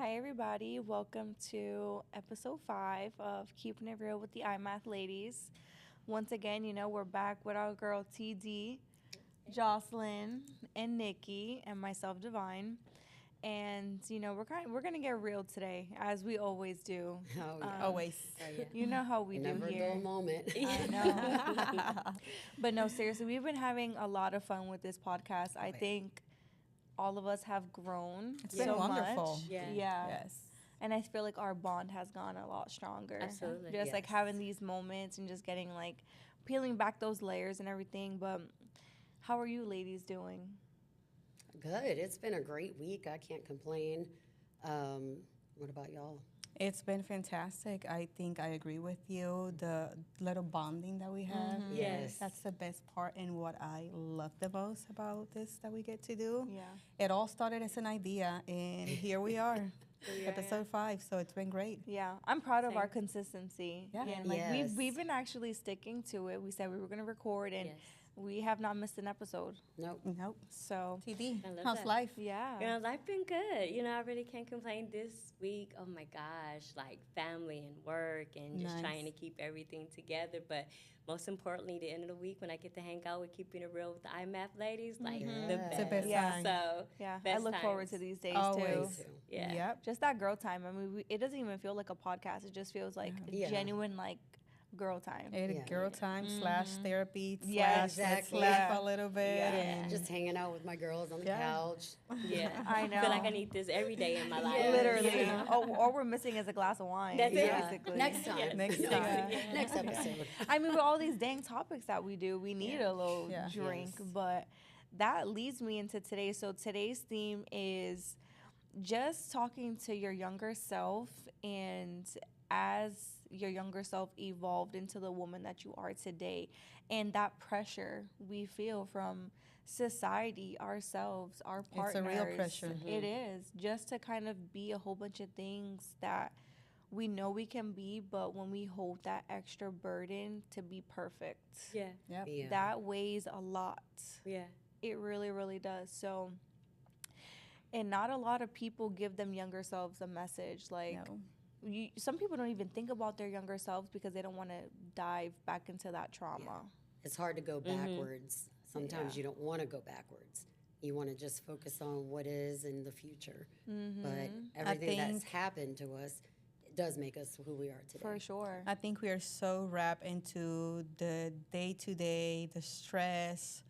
Hi, everybody. Welcome to episode 5 of Keeping It Real with the iMath Ladies. Once again, we're back with our girl TD, Jocelyn, and Nikki, and myself, Divine. And, we're going to get real today, as we always do. Oh, yeah. Always. Oh, yeah. You know how we do Never a here. dull moment. I know. But no, seriously, we've been having a lot of fun with this podcast. I think all of us have grown It's so been wonderful. much. Yeah. Yes. And I feel like our bond has gone a lot stronger. Absolutely. Just like Yes. having these moments and just getting like peeling back those layers and everything. But how are you ladies doing? Good. It's been a great week. I can't complain. What about y'all? It's been fantastic. I think I agree with you. The little bonding that we have. Yes. That's the best part and what I love the most about this that we get to do. Yeah. It all started as an idea, and here we are, episode 5. So it's been great. Yeah. I'm proud of our Same. consistency. Yeah. And like Yes. we've been actually sticking to it. We said we were gonna record and Yes. we have not missed an episode. Nope. Nope. So TD, I love how's that. life? yeah. Life been good. I really can't complain this week. Oh my gosh, like family and work and just Nice. trying to keep everything together. But most importantly, the end of the week when I get to hang out with Keeping It Real with the iMath ladies, like the Yes. best. It's the best Yeah. time. So Yeah. I best look forward times. to these days Always. too. Too. Yeah. Yep. Just that girl time. I mean, it doesn't even feel like a podcast. It just feels like Yeah. genuine, like girl time. It Yeah. girl time /therapy Yeah, slash let's exactly. laugh Yeah. a little bit. Yeah. And Just hanging out with my girls on the Yeah. couch. Yeah. I know. feel like I need this every day in my life. Yeah. Literally. you know? All we're missing is a glass of wine. That's it. Yeah. basically. Next time. Yes. Next Next time. week. Next episode. I mean, with all these dang topics that we do, we need a little Yeah. drink. Yes. But that leads me into today. So today's theme is just talking to your younger self, and as your younger self evolved into the woman that you are today, and that pressure we feel from society, ourselves, our It's a partners. real pressure. It is just to kind of be a whole bunch of things that we know we can be, but when we hold that extra burden to be perfect, Yeah. Yep. Yeah. that weighs a lot. Yeah. It really, really does. So, and not a lot of people give them younger selves a message. Like, No. some people don't even think about their younger selves because they don't want to dive back into that trauma. It's hard to go Mm-hmm. backwards. Sometimes Yeah. you don't want to go backwards. You want to just focus on what is in the future. Mm-hmm. But everything that's think- happened to us does make us who we are today. For sure. I think we are so wrapped into the day-to-day, the stress,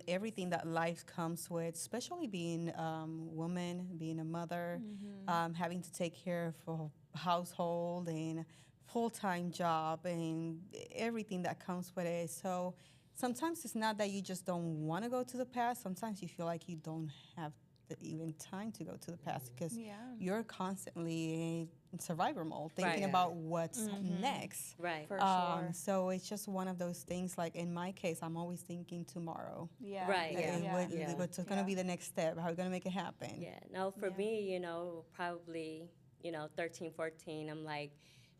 everything that life comes with, especially being a woman, being a mother, having to take care of a household and full-time job and everything that comes with it. So sometimes it's not that you just don't want to go to the past. Sometimes you feel like you don't have even time to go to the past because Yeah. you're constantly in survivor mode, thinking Right. about what's next. Right. For sure. So it's just one of those things. Like in my case, I'm always thinking tomorrow. Yeah. Right. Yeah. What's going to Yeah. be the next step? How are we going to make it happen? Yeah, no, for Yeah. me, probably, 13, 14, I'm like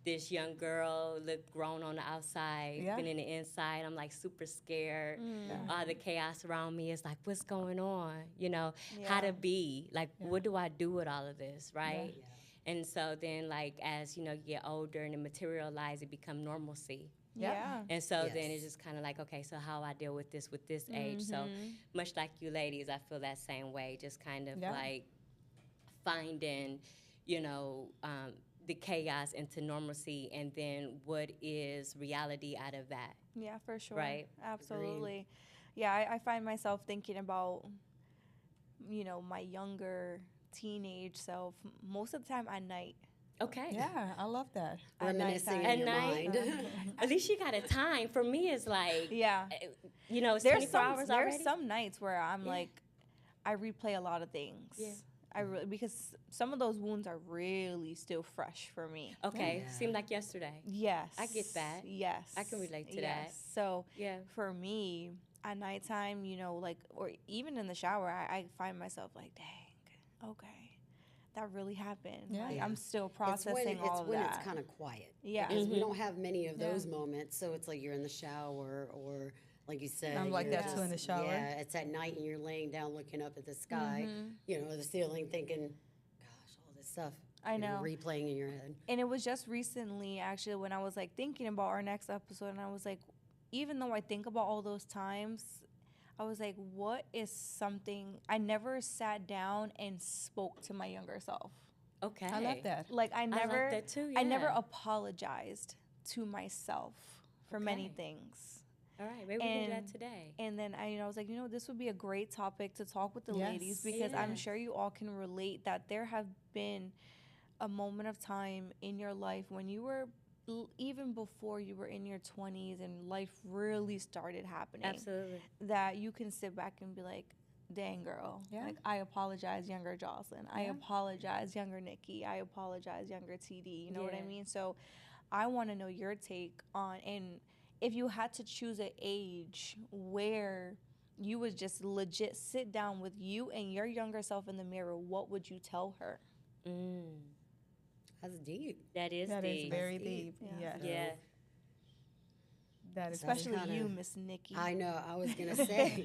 this young girl, look grown on the outside, Yeah. but in the inside, I'm like super scared. Mm. All the chaos around me is like, what's going on? How Yeah. to be, like, what do I do with all of this, right? And so then, like, as, you get older and it materialize, it become normalcy. Yeah. And so then Yes. it's just kind of like, okay, so how I deal with this age. So much like you ladies, I feel that same way, just kind of Yeah. like finding, the chaos into normalcy and then what is reality out of that. Yeah, for sure. Right. Absolutely. Yeah, I find myself thinking about, my younger teenage self most of the time at night. Okay. Yeah, I love that. At Reminiscing nighttime. in your At night. mind. At least you got a time. For me, it's like, Yeah. it's There's 24 hours there's already. some nights where I'm Yeah. like, I replay a lot of things. Yeah. I really, because some of those wounds are really still fresh for me. Okay. Yeah. Seemed like yesterday. Yes. I get that. Yes. I can relate to that. yes. So Yeah. for me, at nighttime, like, or even in the shower, I find myself like, dang, okay, that really happened. Yeah. Like, Yeah. I'm still It's processing all of when that. it's kind of quiet. Yeah. Because we don't have many of Yeah. those moments. So it's like you're in the shower or like you said. I'm like you're that too in the shower. Yeah, it's at night and you're laying down looking up at the sky, Mm-hmm. the ceiling thinking, gosh, all stuff. I know. Replaying in your head. And it was just recently, actually, when I was like thinking about our next episode, and I was like, even though I think about all those times, I was like, what is something I never sat down and spoke to my younger self? Okay. I love that. Like I never, that too, I never yeah. apologized to myself for many Okay. things. All right, maybe we can do that And- today. And then I was like, this would be a great topic to talk with the Yes. ladies, because I'm Yes. sure you all can relate that there have been a moment of time in your life when you were even before you were in your 20s and life really started happening, Absolutely. that you can sit back and be like, dang girl, Yeah. like I apologize, younger Jocelyn. I Yeah. apologize, younger Nikki. I apologize, younger TD. You know what I Yeah. mean? So I want to know your take on, and if you had to choose an age where you would just legit sit down with you and your younger self in the mirror, what would you tell her? Mm, That's deep. that is That is deep. very deep. deep. Yeah. Yes. Yeah. That is Especially kinda- you, Miss Nikki. I know. I was gonna say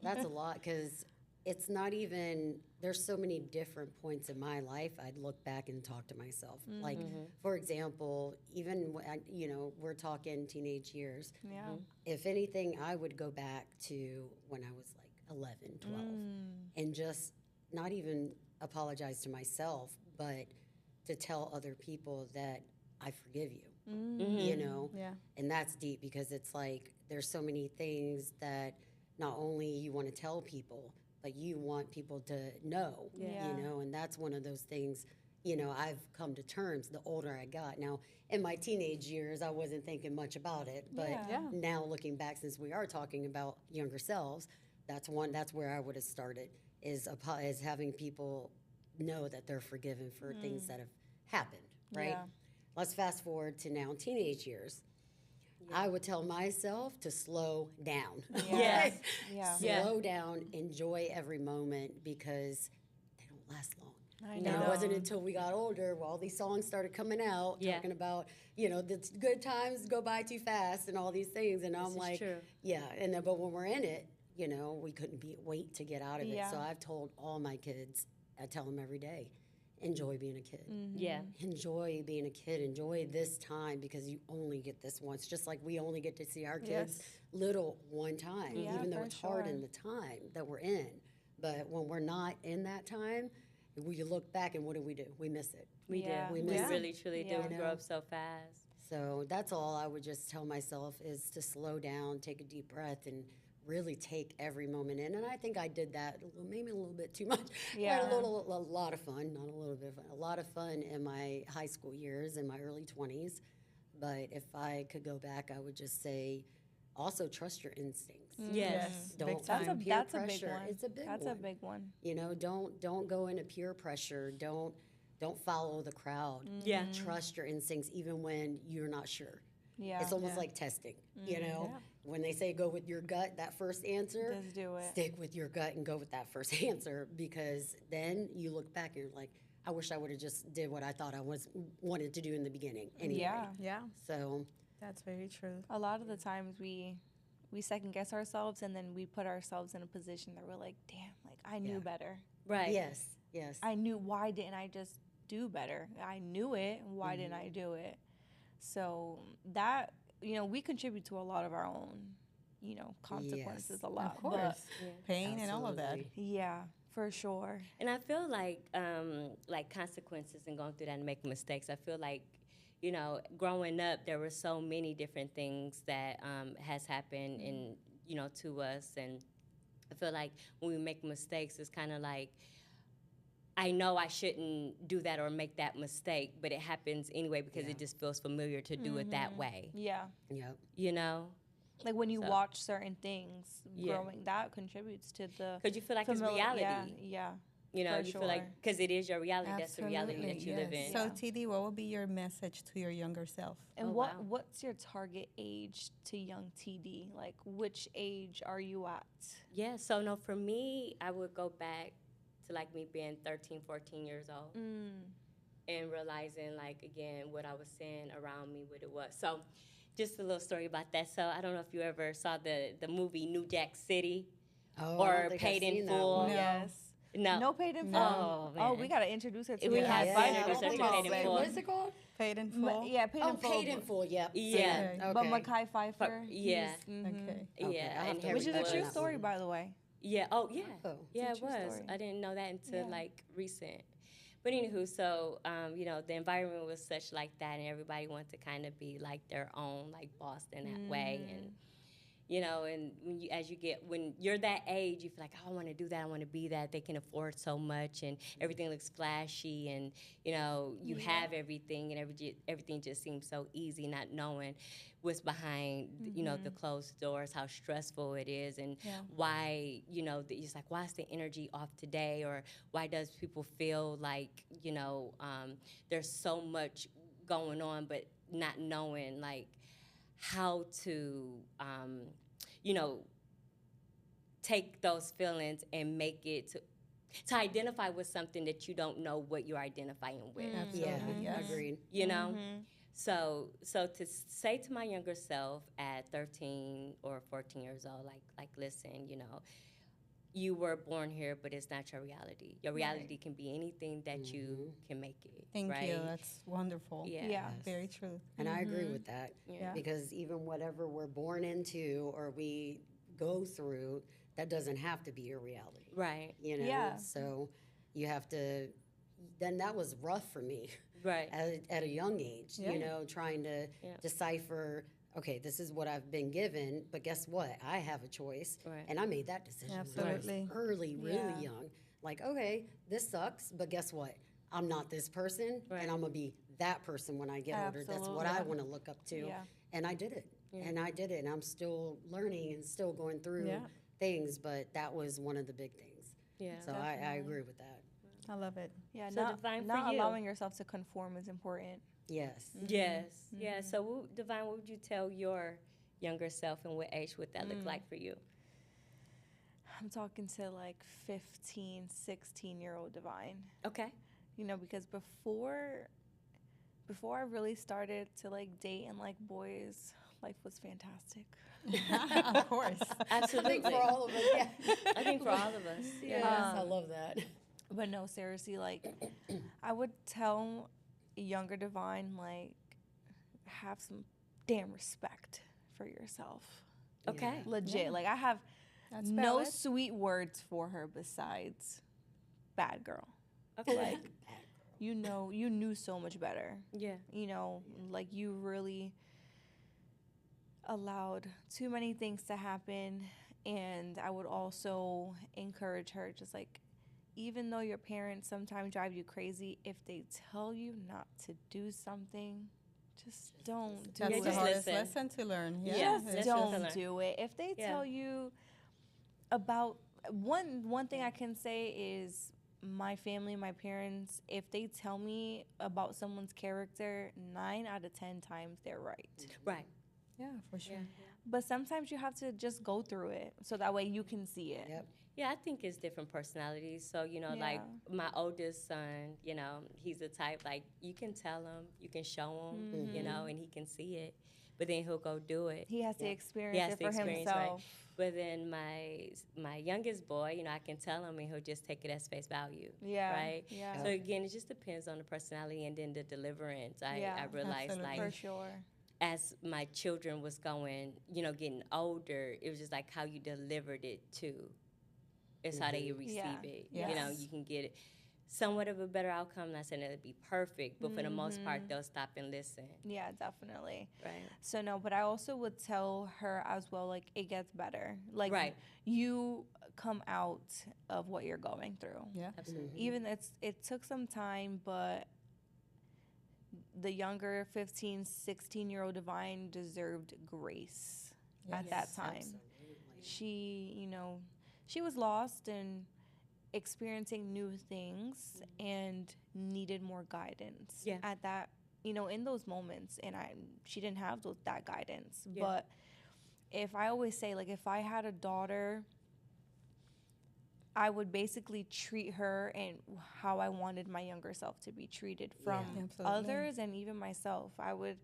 that's a lot, because it's not even. There's so many different points in my life. I'd look back and talk to myself. Like, for example, even we're talking teenage years. Yeah. If anything, I would go back to when I was like 11, 12, and just not even apologize to myself, but to tell other people that I forgive you. You know, Yeah. and that's deep, because it's like there's so many things that not only you want to tell people, but you want people to know. Yeah. You know, and that's one of those things. I've come to terms the older I got. Now, in my teenage years, I wasn't thinking much about it, but Yeah. Yeah. now looking back, since we are talking about younger selves, that's where I would have started, is having people know that they're forgiven for things that have happened, right? Yeah. Let's fast forward to now teenage years. I would tell myself to slow down. Yes. Yeah. Yeah. Slow down, enjoy every moment, because they don't last long. I And know. it wasn't until we got older, all these songs started coming out, Yeah. talking about, the good times go by too fast and all these things. And I'm is like, true. yeah. And then, but when we're in it, we couldn't wait to get out of it. Yeah. So I've told all my kids, I tell them every day, enjoy being a kid. Yeah. Enjoy being a kid. Enjoy this time, because you only get this once. Just like we only get to see our kids Yes. little one time, Yeah, even though for it's hard sure. in the time that we're in. But when we're not in that time, we look back and what do? We miss it. We Yeah. do. We We miss it. really, truly Yeah. do. We grow up so fast. So that's all I would just tell myself, is to slow down, take a deep breath, and really take every moment in. And I think I did that maybe a little bit too much. I had Yeah. a lot of fun, not a little bit of fun, a lot of fun in my high school years, in my early 20s. But if I could go back, I would just say, also trust your instincts. Yes. Don't Big find time. peer That's a big pressure. one. It's a big That's one. a big one. Don't go into peer pressure. Don't follow the crowd. Yeah. Trust your instincts even when you're not sure. Yeah. It's almost Yeah. like testing, When they say go with your gut, that first answer, Just do it. stick with your gut and go with that first answer, because then you look back and you're like, I wish I would have just did what I thought I wanted to do in the beginning anyway. Yeah. Yeah. So That's very true. A lot of the times we second guess ourselves, and then we put ourselves in a position that we're like, damn, like I knew Yeah. better. Right. yes. I knew, why didn't I just do better? I knew it. Why didn't I do it? So that, we contribute to a lot of our own, consequences Yes. a lot. Of course. But Pain and all of that. Absolutely. yeah, for sure. And I feel like consequences and going through that and making mistakes. I feel like, growing up, there were so many different things that has happened and to us, and I feel like when we make mistakes, it's kind of like, I know I shouldn't do that or make that mistake, but it happens anyway because it just feels familiar to do it that way. Yeah. Yep. You know, Like when you So- watch certain things Yeah. growing, that contributes to the because you feel like it's famili- reality. Yeah. You know, for you feel like sure. because it is your reality. That's the reality that Absolutely, you live yes. in. So, Yeah. TD, what would be your message to your younger self? And Oh, wow. what's your target age to young TD? Like which age are you at? Yeah, so no, for me, I would go back to like me being 13, 14 years old and realizing like, again, what I was seeing around me, what it was. So just a little story about that. So I don't know if you ever saw the movie New Jack City Oh, I or don't think I've Paid in seen that Full. one. No. Yes. No. No Paid in Full. Oh, Oh, we man. gotta introduce her to We you. have Yeah, to I introduce her don't to think Paid in I'll say- Full. What is it called? Paid in full. Yeah, Paid Oh, in Full. Paid in Full, yep. Yeah. Okay. But Mackay Pfeiffer. yeah. he's- Okay. Okay, Yeah, I'll have and to Harry Which is a Harry true Potter. story, by the way. Yeah. Oh, yeah. Oh. Yeah, It's it a true was. story. I didn't know that until Yeah. like recent. But anywho, so you know, the environment was such like that, and everybody wanted to kind of be like their own like boss in that way, and you know, and when you're that age, you feel like, oh, I want to do that, I want to be that. They can afford so much, and everything looks flashy, and you know, you have everything, and everything just seems so easy, not knowing what's behind, you know, the closed doors, how stressful it is, and why, you know, it's like, why's the energy off today, or why does people feel like, you know, there's so much going on, but not knowing like how to, you know, take those feelings and make it to identify with something that you don't know what you're identifying with. Yeah, Absolutely, yes. agreed. You know, so to say to my younger self at 13 or 14 years old, like listen, you know, you were born here, but it's not your reality. Your reality can be anything that you can make it. Thank right? you. That's wonderful. Yeah. Yeah. Very true. And I agree with that. Yeah. Because even whatever we're born into or we go through, that doesn't have to be your reality. Right. You know? Yeah. So you have to, then that was rough for me Right. at a young age, Yeah. you know, trying to decipher, okay, this is what I've been given, but guess what? I have a choice. Right. And I made that decision when I was Absolutely. early, really Yeah. young. Like, okay, this sucks, but guess what? I'm not this person, Right. and I'm going to be that person when I get older. That's what I Absolutely. want to look up to. Yeah. And I did it. And I did it. And I'm still learning and still going through Yeah. things, but that was one of the big things. Yeah. So I agree with that. I love it. Yeah, So not, Divine, for not you. allowing yourself to conform is important. Yes. Yes. Yeah. So, Divine, what would you tell your younger self, and what age would that look like for you? I'm talking to like 15, 16-year-old Divine. Okay. You know, because before I really started to like date and like boys, life was fantastic. Of course. I Absolutely. think for all of us, yeah. I think for all of us. Yes, Yeah. I love that. But no, seriously, like I would tell younger Divine, like, have some damn respect for yourself. Okay. Legit. Like I have That's no valid. sweet words for her besides bad girl. Okay. Like you knew so much better. Yeah. You know, like you really allowed too many things to happen. And I would also encourage her, just like, even though your parents sometimes drive you crazy, if they tell you not to do something, just don't do That's Yeah, the just hardest listen. lesson to learn. Yeah. Just It's- listen. don't learn. do it. If they Yeah. tell you about one thing I can say is my family, my parents, if they tell me about someone's character, 9 out of 10 times they're right. Right. Yeah, for sure. Yeah. But sometimes you have to just go through it so that way you can see it. Yep. Yeah, I think it's different personalities. So, you know, like Yeah. my oldest son, you know, he's the type, like, you can tell him, you can show him, you know, and he can see it. But then he'll go do it. He has to He experience has it to for experience, right? himself. But then my youngest boy, you know, I can tell him and he'll just take it as face value. Yeah, Right? yeah. So again, it just depends on the personality and then the deliverance. I Yeah, realized absolutely. For like sure. as my children was going, you know, getting older, it was just like how you delivered it too. It's how they receive Yeah. it. You know, Yes. you can get it somewhat of a better outcome. Not saying it'll be perfect, but for the most part, they'll stop and listen. Yeah, definitely. Right. So no, but I also would tell her as well, like it gets better. Like Right. you come out of what you're going through. Yeah. Absolutely. Even it took some time, but the younger 15, 16-year-old Divine deserved grace at that Yes. time. She, you know, she was lost and experiencing new things and needed more guidance Yeah. at that, you know, in those moments. And she didn't have that guidance. Yeah. But if I always say, like, if I had a daughter, I would basically treat her and how I wanted my younger self to be treated from Absolutely. others and even myself. I would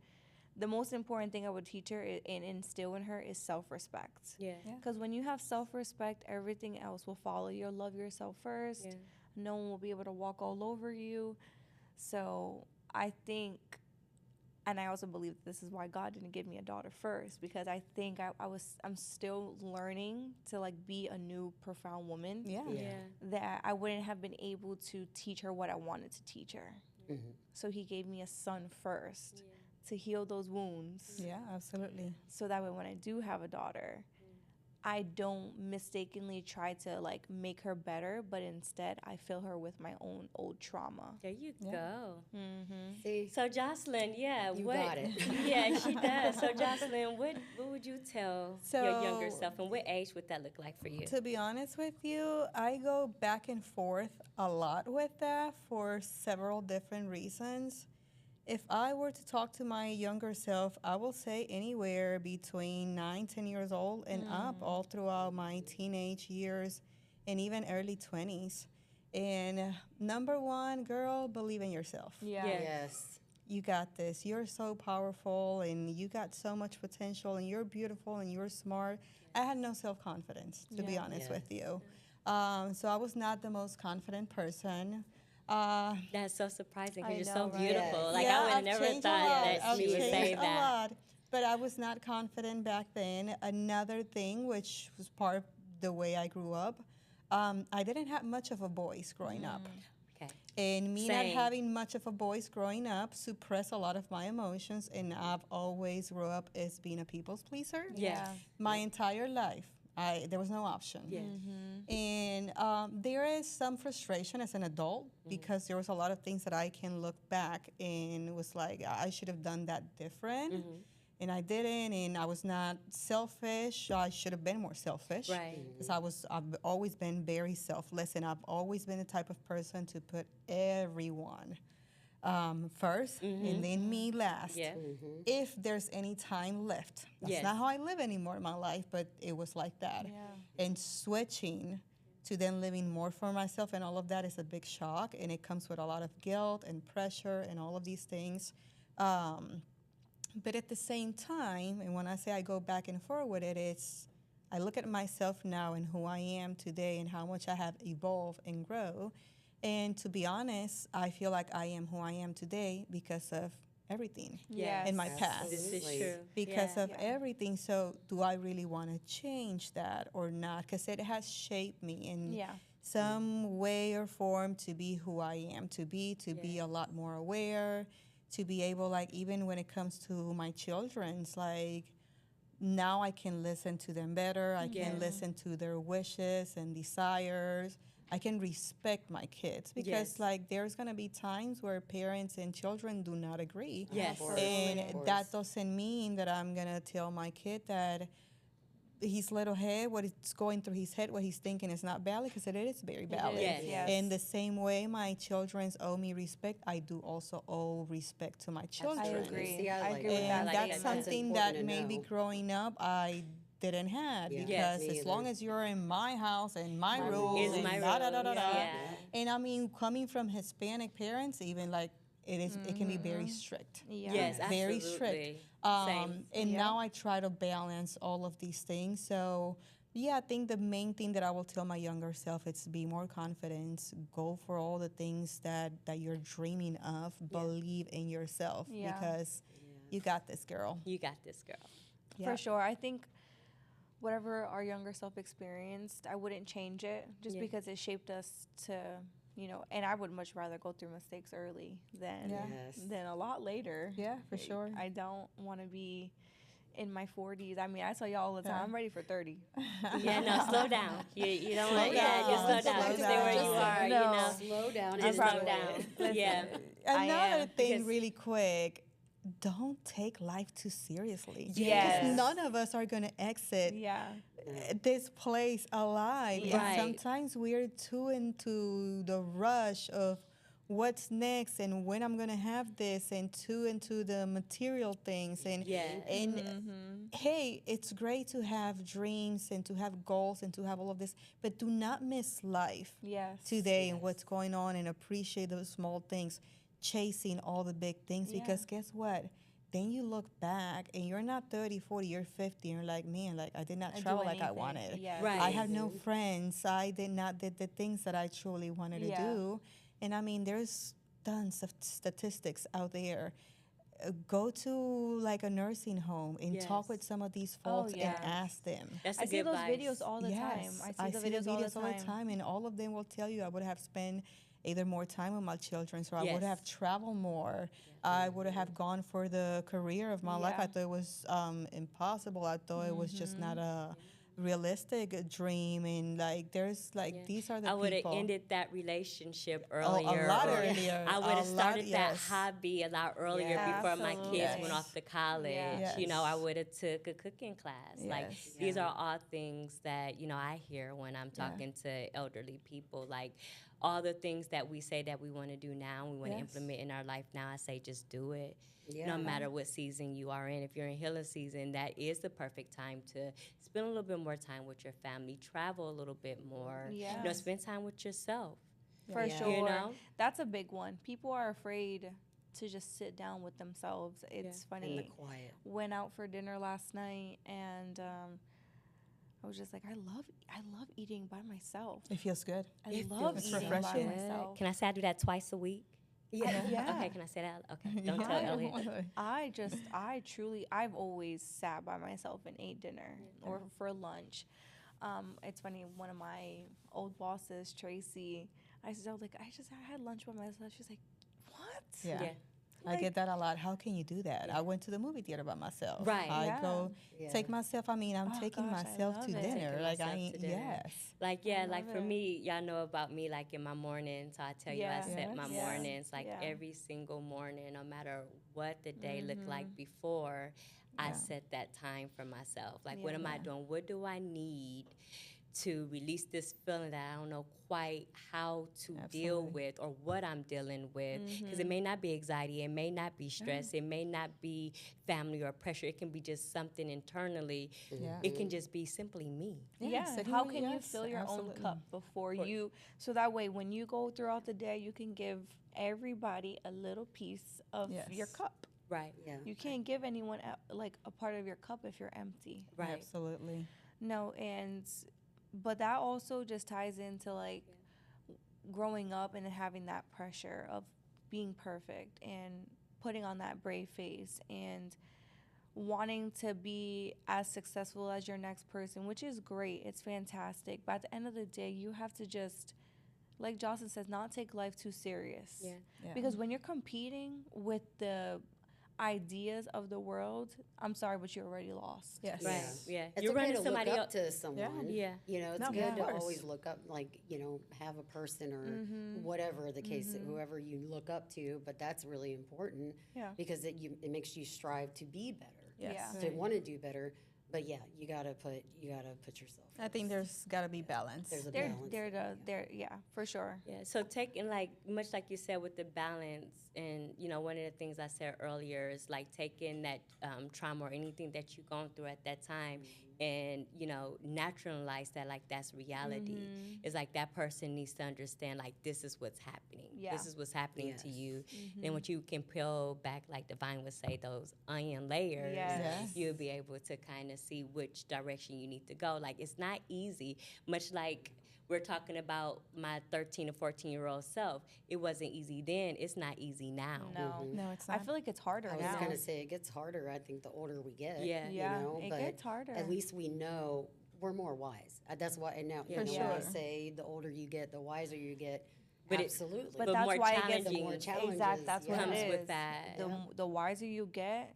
the most important thing I would teach her and instill in her is self-respect. Yeah. Because when you have self-respect, everything else will follow. You'll love yourself first. Yeah. No one will be able to walk all over you. So I think, and I also believe that this is why God didn't give me a daughter first, because I think I'm still learning to like be a new profound woman. Yeah. Yeah. That I wouldn't have been able to teach her what I wanted to teach her. Mm-hmm. So he gave me a son first to heal those wounds. Yeah, absolutely. So that way when I do have a daughter, I don't mistakenly try to like make her better, but instead I fill her with my own old trauma. There you Yeah. go. Mm-hmm. See, So Jocelyn, yeah, You what? got it. Yeah, she does. So Jocelyn, what would you tell your younger So- self, and what age would that look like for you? To be honest with you, I go back and forth a lot with that for several different reasons. If I were to talk to my younger self, I will say anywhere between 9, 10 years old and up, all throughout my teenage years and even early 20s. And number one, girl, believe in yourself. Yeah. Yeah. yes. You got this. You're so powerful and you got so much potential and you're beautiful and you're smart. I had no self confidence, to be Yeah. honest Yeah. with you. So I was not the most confident person. That's so surprising I because you're know, so right? beautiful. Yes. Like Yeah, I would have I've never changed a thought lot. that I've she would say changed a that. lot, but I was not confident back then. Another thing, which was part of the way I grew up, I didn't have much of a voice growing up. Okay. And me not Same. having much of a voice growing up suppressed a lot of my emotions, and I've always grew up as being a people's pleaser. Yeah. My entire life, there was no option. Yeah. And there is some frustration as an adult because there was a lot of things that I can look back and was like, I should have done that different. And I didn't, and I was not selfish. I should have been more selfish. Right. Because I've always been very selfless, and I've always been the type of person to put everyone first, and then me last. Yeah. If there's any time left. That's Yes. not how I live anymore in my life, but it was like that. And switching to then living more for myself and all of that is a big shock, and it comes with a lot of guilt and pressure and all of these things. But at the same time, and when I say I go back and forth with it, it's I look at myself now and who I am today and how much I have evolved and grow. And to be honest, I feel like I am who I am today because of everything Yes. in my Yes. past. This is Absolutely. true. Because Yeah. of everything. So do I really want to change that or not? Because it has shaped me in Yeah. some way or form to be who I am, to be Yeah. a lot more aware, to be able, like, even when it comes to my children's, like, now I can listen to them better. I Yeah. can listen to their wishes and desires. I can respect my kids because, Yes. like, there's gonna be times where parents and children do not agree. Yes. Of course, And of that course. doesn't mean that I'm gonna tell my kid that his little head, what is going through his head, what he's thinking is not valid, because it is very valid. Yes. Yes. In the same way my children owe me respect, I do also owe respect to my children. I agree. See, I I like agree with that. that. And like that's that. something important that to maybe know. growing up I didn't have Yeah. because Yes, me as long either. as you're in my house and my My rules rules. and my da da da da rules, da. yeah. And I mean, coming from Hispanic parents, even like it can be very strict. Yeah. Yes, Very absolutely. strict. Same. And Yeah. now I try to balance all of these things. So yeah, I think the main thing that I will tell my younger self is be more confident, go for all the things that you're dreaming of, believe in yourself Yeah. because you got this, girl. You got this, girl. Yeah. For sure. I think whatever our younger self experienced, I wouldn't change it just Yeah. because it shaped us to, and I would much rather go through mistakes early than Yeah. Yes. than a lot later. Yeah, for sure. I don't want to be in my 40s. I mean, I tell you all the time, Yeah. I'm ready for 30. Yeah, no, slow down. You don't Slow want, yeah, just slow down, down. slow Stay where you down. are, No. you know. Slow down and Just I'm slow enjoy down. it. Yeah. I Another am, thing, because- really quick, don't take life too seriously. Yes. Because none of us are going to exit Yeah. this place alive. Right. And sometimes we're too into the rush of what's next and when I'm going to have this and too into the material things. And, Yeah. and hey, it's great to have dreams and to have goals and to have all of this, but do not miss life Yes. today and what's going on and appreciate those small things, chasing all the big things Yeah. because guess what? then you look back and you're not 30, 40, you're 50, and you're like, man, like I did not Do travel like I anything. wanted. Yes. Right. I have no friends. I did not did the things that I truly wanted Yeah. to do. And I mean, there's tons of statistics out there. Go to like a nursing home and talk Yes. with some of these Oh, folks yes. and ask them. That's I a see good those advice. videos all the time. I see the videos all the time. and all of them will tell you I would have spent either more time with my children, so I would have Yes. traveled more. I would have gone for the career of my life. I Yeah. thought it was impossible. I thought it was just not a realistic dream, and like there's like Yeah. these are the I would have people. ended that relationship Oh, earlier. a lot or earlier. I would have A lot, started that yes. hobby a lot earlier Yeah. before my kids Absolutely. went off to college. Yeah. You know, I Yes. would have took a cooking class. Like Yes. these Yeah. are all things that, you know, I hear when I'm talking to elderly people. Like all the things that we say that we want to do now, we want to Yes. implement in our life now, I say just do it. Yeah. No matter what season you are in. If you're in healing season, that is the perfect time to spend a little bit more time with your family, travel a little bit more. You know, Yes. spend time with yourself. For Yeah. sure. You know? That's a big one. People are afraid to just sit down with themselves. It's In the funny. quiet. Went out for dinner last night and I was just like, I love eating by myself. It feels good. I It love feels eating by refreshing. myself. Can I say I do that twice a week? Yeah. Yeah. Okay, can I say that? Okay, don't Yeah. tell Elliot. I've always sat by myself and ate dinner or for lunch. It's funny, one of my old bosses, Tracy, I was like, I had lunch by myself. She's like, what? Yeah. Yeah. I get that a lot. How can you do that? I went to the movie theater by myself. Right. I Yeah. go Yeah. take myself. I mean, I'm Oh, taking gosh, I myself love to it. dinner. Taking Like I myself ain't. to dinner. Yes. Like, yeah, like love for it. me, y'all know about me, like in my mornings. So I tell you, I Yeah. set my Yes. Yeah. mornings, like Yeah. every single morning, no matter what the day looked like Mm-hmm. before, I Yeah. set that time for myself. Like, what Yeah. am I doing? What do I need to release this feeling that I don't know quite how to deal Absolutely. with or what I'm dealing with? Because Mm-hmm. it may not be anxiety, it may not be stress, it may not be family or pressure. It can be just something internally. Yeah. It can just be simply me. Yeah. Yes, it How can- can you yes, fill your absolutely. own cup before you, so that way when you go throughout the day, you can give everybody a little piece of your Yes. cup. Right. Yeah. You can't give anyone like a part of your cup if you're empty. Right. Absolutely. No, but that also just ties into like growing up and having that pressure of being perfect and putting on that brave face and wanting to be as successful as your next person, which is great. It's fantastic. But at the end of the day, you have to just, like Jocelyn says, not take life too serious. Yeah. Yeah. Because when you're competing with the ideas of the world, I'm sorry, but you're already lost. Yes. Right. Yeah. It's You're okay running to somebody look up else. to someone. Yeah. You know, it's No, good of to course. always look up, like, you know, have a person or Mm-hmm. whatever the case, whoever you look up to. But that's really important Yeah. because it makes you strive to be better, Yes. Yeah. to want to do better. But yeah, you gotta put yourself. I think first. there's got to be balance. There's a They're balance. yeah, for sure. Yeah. So taking like much like you said with the balance, and you know, one of the things I said earlier is like taking that trauma or anything that you've gone through at that time, and you know, naturalize that like that's reality. It's like that person needs to understand like this is what's happening. Yeah. This is what's happening to Yes. you. Then once you can peel back, like Divine would say, those onion layers, Yes. you'll be able to kind of see which direction you need to go. Like it's not easy, much like we're talking about my 13 or 14-year-old self. It wasn't easy then. It's not easy now. No. No, it's I not. feel like it's harder I was now. gonna say it gets harder. I think the older we get. Yeah. Yeah, You know, it but gets harder. At least we know we're more wise. That's why. And now, For you know, when sure. I say the older you get, the wiser you get. But it- Absolutely. But But that's more why it gets challenging. More challenges, exact. That's what comes it is. with that. The wiser you get,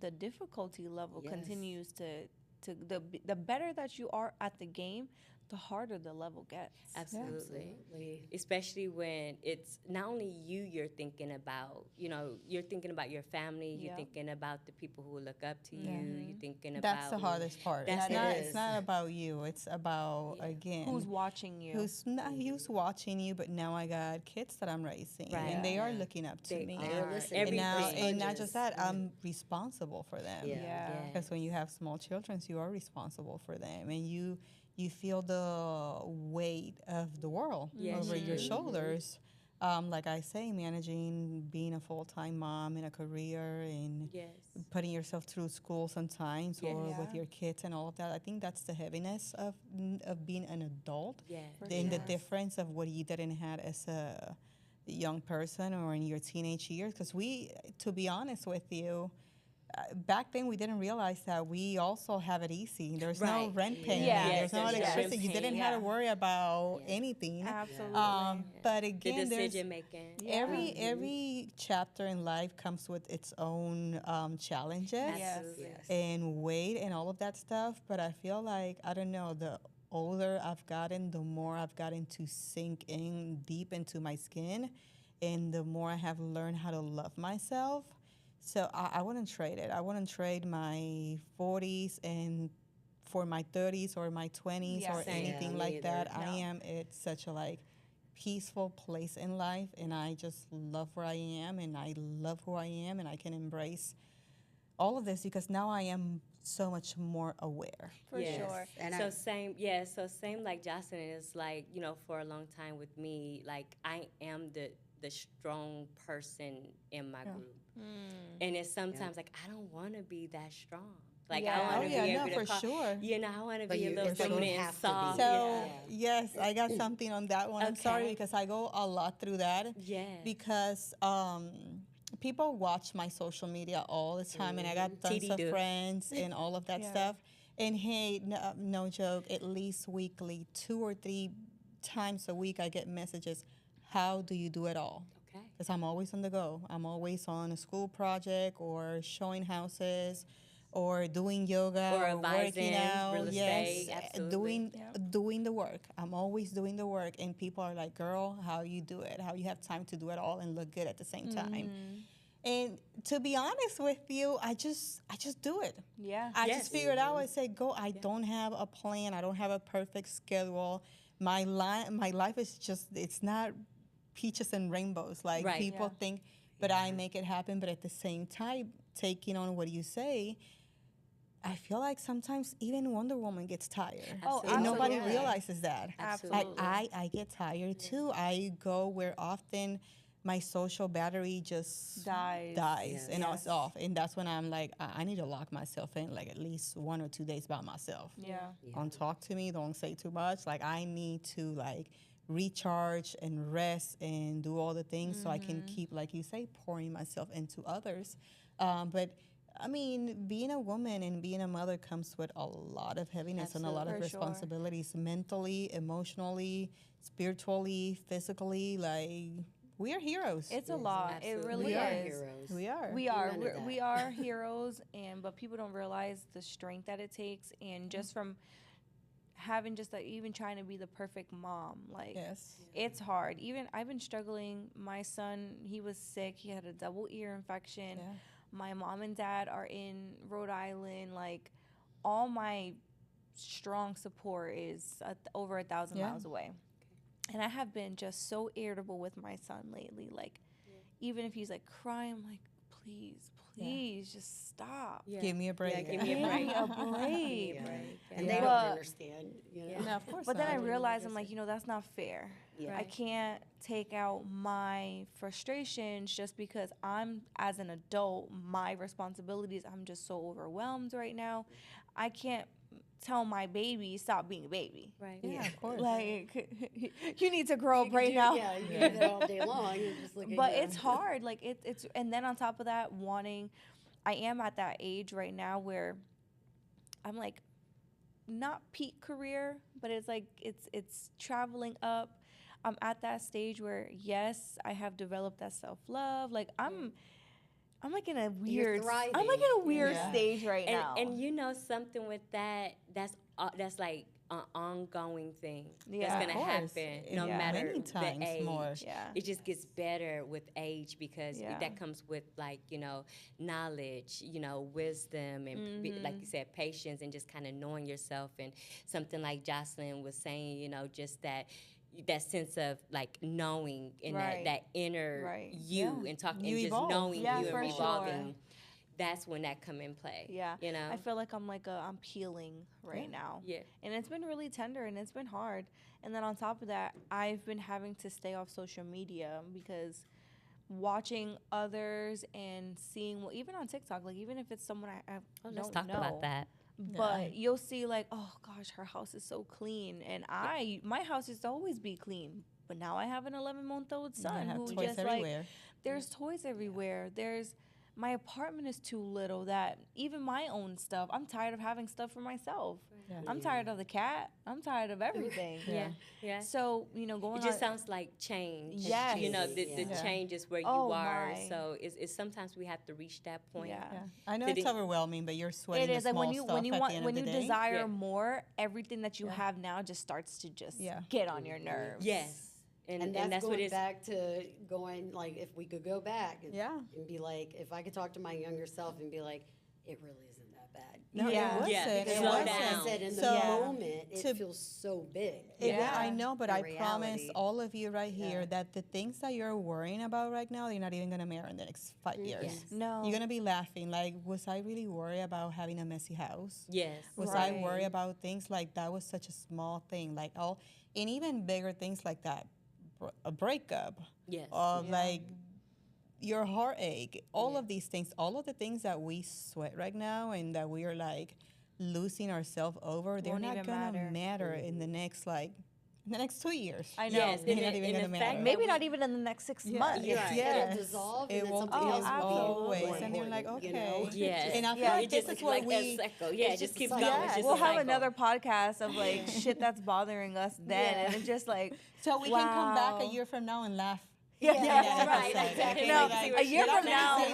the difficulty level Yes. continues to the better that you are at the game, the harder the level gets. Absolutely. Absolutely. Especially when it's not only you're thinking about, you know, you're thinking about your family, you're Yep. thinking about the people who look up to you, you're thinking That's about the hardest part. That's It's it not, is. it's not about you. It's about, again, Who's watching you? who's watching you, but now I got kids that I'm raising, Right. and they are Yeah. looking up to They me. They're are. listening. And Every now, person. and not just that, Yeah. I'm responsible for them. Yeah. Yeah. Because when you have small children, you are responsible for them, and you feel the weight of the world Yes, over you your do. shoulders. like I say, managing being a full-time mom and a career and Yes. putting yourself through school sometimes or with Yeah. your kids and all of that. I think that's the heaviness of being an adult. Yeah. For And the sure. difference of what you didn't have as a young person or in your teenage years. Because to be honest with you, back then we didn't realize that we also have it easy. There's no Right. rent Yeah. payment. Yeah. There's no Yes, there's no electricity. rent You didn't payment. have to Yeah. worry about Yeah. anything. Absolutely. But The again, there's decision making. Yeah. every chapter in life comes with its own challenges Yes. Absolutely. Yes. and weight and all of that stuff. But I feel like, I don't know, the older I've gotten, the more I've gotten to sink in deep into my skin, and the more I have learned how to love myself. So I wouldn't trade it. I wouldn't trade my 40s and for my 30s or my 20s Yeah, or same. anything Yeah, me like that. either. I No. am at such a peaceful place in life, and I just love where I am, and I love who I am, and I can embrace all of this because now I am so much more aware. For Yes. sure. And So I, same like Jocelyn is like, for a long time with me, like I am the strong person in my group. And it's sometimes like I don't want to be that strong. Like Yeah. I want Oh to yeah, be no, able for to call, sure. I want to But be a you- little it's like you feminine and have to be. soft. So Yeah. yes, I got something on that one. I'm sorry Okay. because I go a lot through that. Yeah. Because people watch my social media all the time, and I got tons TD of do. friends and all of that Yeah. stuff. And hey, no joke, at least weekly, 2 or 3 times a week, I get messages. How do you do it all? Okay. Because I'm always on the go. I'm always on a school project or showing houses or doing yoga Or or working advising, out. real yes, estate, absolutely. doing the work. I'm always doing the work, and people are like, "Girl, how you do it? How you have time to do it all and look good at the same time?" And to be honest with you, I just do it. Yeah. I Yes. just figured out. I said, "Go." I don't have a plan. I don't have a perfect schedule. My life is just. It's not peaches and rainbows like Right. people Yeah. think. But I make it happen. But at the same time, taking on what you say, I feel like sometimes even Wonder Woman gets tired. Oh, And nobody absolutely. realizes that. Absolutely. Like I get tired too. I go where often my social battery just Dies. Yes. and Yes. it's off. And that's when I'm like, I need to lock myself in like at least 1 or 2 days by myself. Yeah. Don't talk to me. Don't say too much. Like I need to recharge and rest and do all the things so I can keep, like you say, pouring myself into others. But I mean, being a woman and being a mother comes with a lot of heaviness and a lot of For sure. responsibilities mentally, emotionally, spiritually, physically. Like, we are heroes. It's a lot. Absolutely. It really we are is. heroes. we are. We are. None of that. We are heroes, but people don't realize the strength that it takes, and just from having even trying to be the perfect mom, like Yes. it's hard. Even I've been struggling. My son, he was sick. He had a double ear infection. Yeah. My mom and dad are in Rhode Island. Like all my strong support is over 1,000 Yeah. miles away. And I have been just so irritable with my son lately. Like, even if he's like crying, I'm like, please, just stop. Yeah. Give me a break. Yeah, Give me a Give break. me a break. Yeah. Right. And Yeah. they But- don't understand. You know? No, of course But then I not. realized, I'm like, that's not fair. Yeah. I can't take out my frustrations just because I'm, as an adult, my responsibilities, I'm just so overwhelmed right now. I can't tell my baby, stop being a baby. Right. Yeah, of course. Like, you need to grow You up can right do- now. Yeah, you can do that all day long. You're just looking, But yeah. it's hard. Like, it's, and then on top of that, I am at that age right now where I'm like, not peak career, but it's like it's traveling up. I'm at that stage where yes, I have developed that self-love. Like I'm like in a weird I'm like in a weird Yeah. stage right now. And you know something with that, that's like an ongoing thing. Yeah. That's Of gonna course. happen And no matter many the times age. more. Yeah. It just gets better with age because Yeah. that comes with knowledge, wisdom and like you said, patience and just kind of knowing yourself and something like Jocelyn was saying, just that sense of like knowing and Right. that inner Right. you Yeah. and talking You and just evolve. knowing Yeah, you for and sure. evolving. that's when that come in play. Yeah. You know? I feel like I'm peeling right now. Yeah. And it's been really tender and it's been hard. And then on top of that, I've been having to stay off social media because watching others and seeing, well, even on TikTok, like even if it's someone I Let's don't talk know, about that. but you'll see like, oh gosh, her house is so clean, and my house used to always be clean, but now I have an 11-month-old son have who toys just everywhere. like there's toys everywhere. There's my apartment is too little that even my own stuff, I'm tired of having stuff for myself. Yeah. I'm tired of the cat. I'm tired of everything. Yeah. Yeah. So, going It just on, sounds like change. Yes. You know, the Yeah. change is where you Oh, are. my. So it's sometimes we have to reach that point. Yeah. Yeah. I know Did it's it- overwhelming, but you're sweating it is the like small when you stuff when you at want the end when of you the day. desire Yeah. more, everything that you Yeah. have now just starts to just Yeah. get on your nerves. Yes. And And that's what going it's back to going, like, if we could go back and, Yeah. and be like, if I could talk to my younger self and be like, it really isn't that bad. No, Yeah. it wasn't. Yeah, It Because slow like wasn't. down. I said, in the So, moment, it to- feels so big. Yeah. I know, but In I promise reality. all of you right here Yeah. that the things that you're worrying about right now, you're not even gonna marry in the next 5 years. Yes. No. You're gonna be laughing like, was I really worried about having a messy house? yes. Was I Right. worried about things like that was such a small thing, like all, and even bigger things like that, a breakup, Yes. of Yeah. like your heartache, all Yeah. of these things, all of the things that we sweat right now and that we are like losing ourselves over, they're Won't not even gonna matter. matter in the next in the next 2 years. I know. Yes. They're and not the- even and gonna the matter. fact that Maybe we- not even in the next 6 months. Right. Yes. It'll dissolve It and then will something Oh, else will be always, more and you're like, important, you okay. know? Yes. And I feel Yeah. like It this just is what like we. a cycle. Yeah, it's it just just a keeps cycle. going. Yeah, It's just we'll a have cycle. another podcast of like shit that's bothering us then, Yeah. and it's just like So we can come back wow. a year from now and laugh. Yeah, Yeah, right. episode. Exactly. No, Like, a year did I from really now. say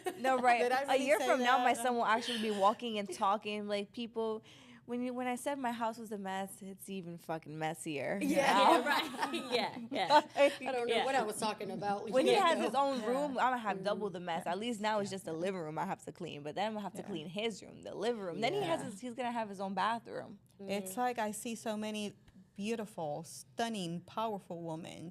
that? No, right. Did I A really year say from now, my that? son will actually be walking and talking like people. When I said my house was a mess, it's even fucking messier. Yeah, right. Yeah, yeah. I don't know Yeah. what I was talking about. When he years has ago. his own room, I'm gonna have double the mess. At least now it's just the living room I have to clean, but then I'm gonna have to clean his room, the living room. Then Yeah. he's gonna have his own bathroom. It's like I see so many beautiful, stunning, powerful women,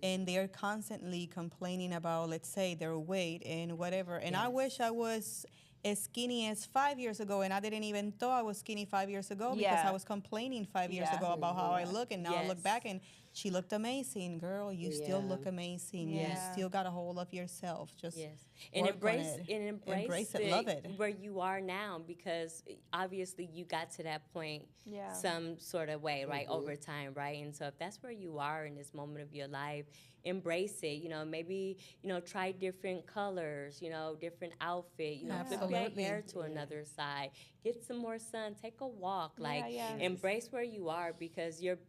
and they're constantly complaining about, let's say, their weight and whatever. And I wish I was as skinny as 5 years ago, and I didn't even thought I was skinny 5 years ago because Yeah. I was complaining 5 years Yeah. ago about how I look, and now I look Yes. back and she looked amazing, girl. You still Yeah. look amazing. You Yeah. still got a hold of yourself. Just Yes, and work on embrace it. and embrace it, love it. where you are now, because obviously you got to that point Yeah. some sort of way, right, over time, right? And so if that's where you are in this moment of your life, embrace it. Maybe try different colors, different outfit. Flip your Absolutely. hair to another side, get some more sun, take a walk, like yeah. embrace where you are because you're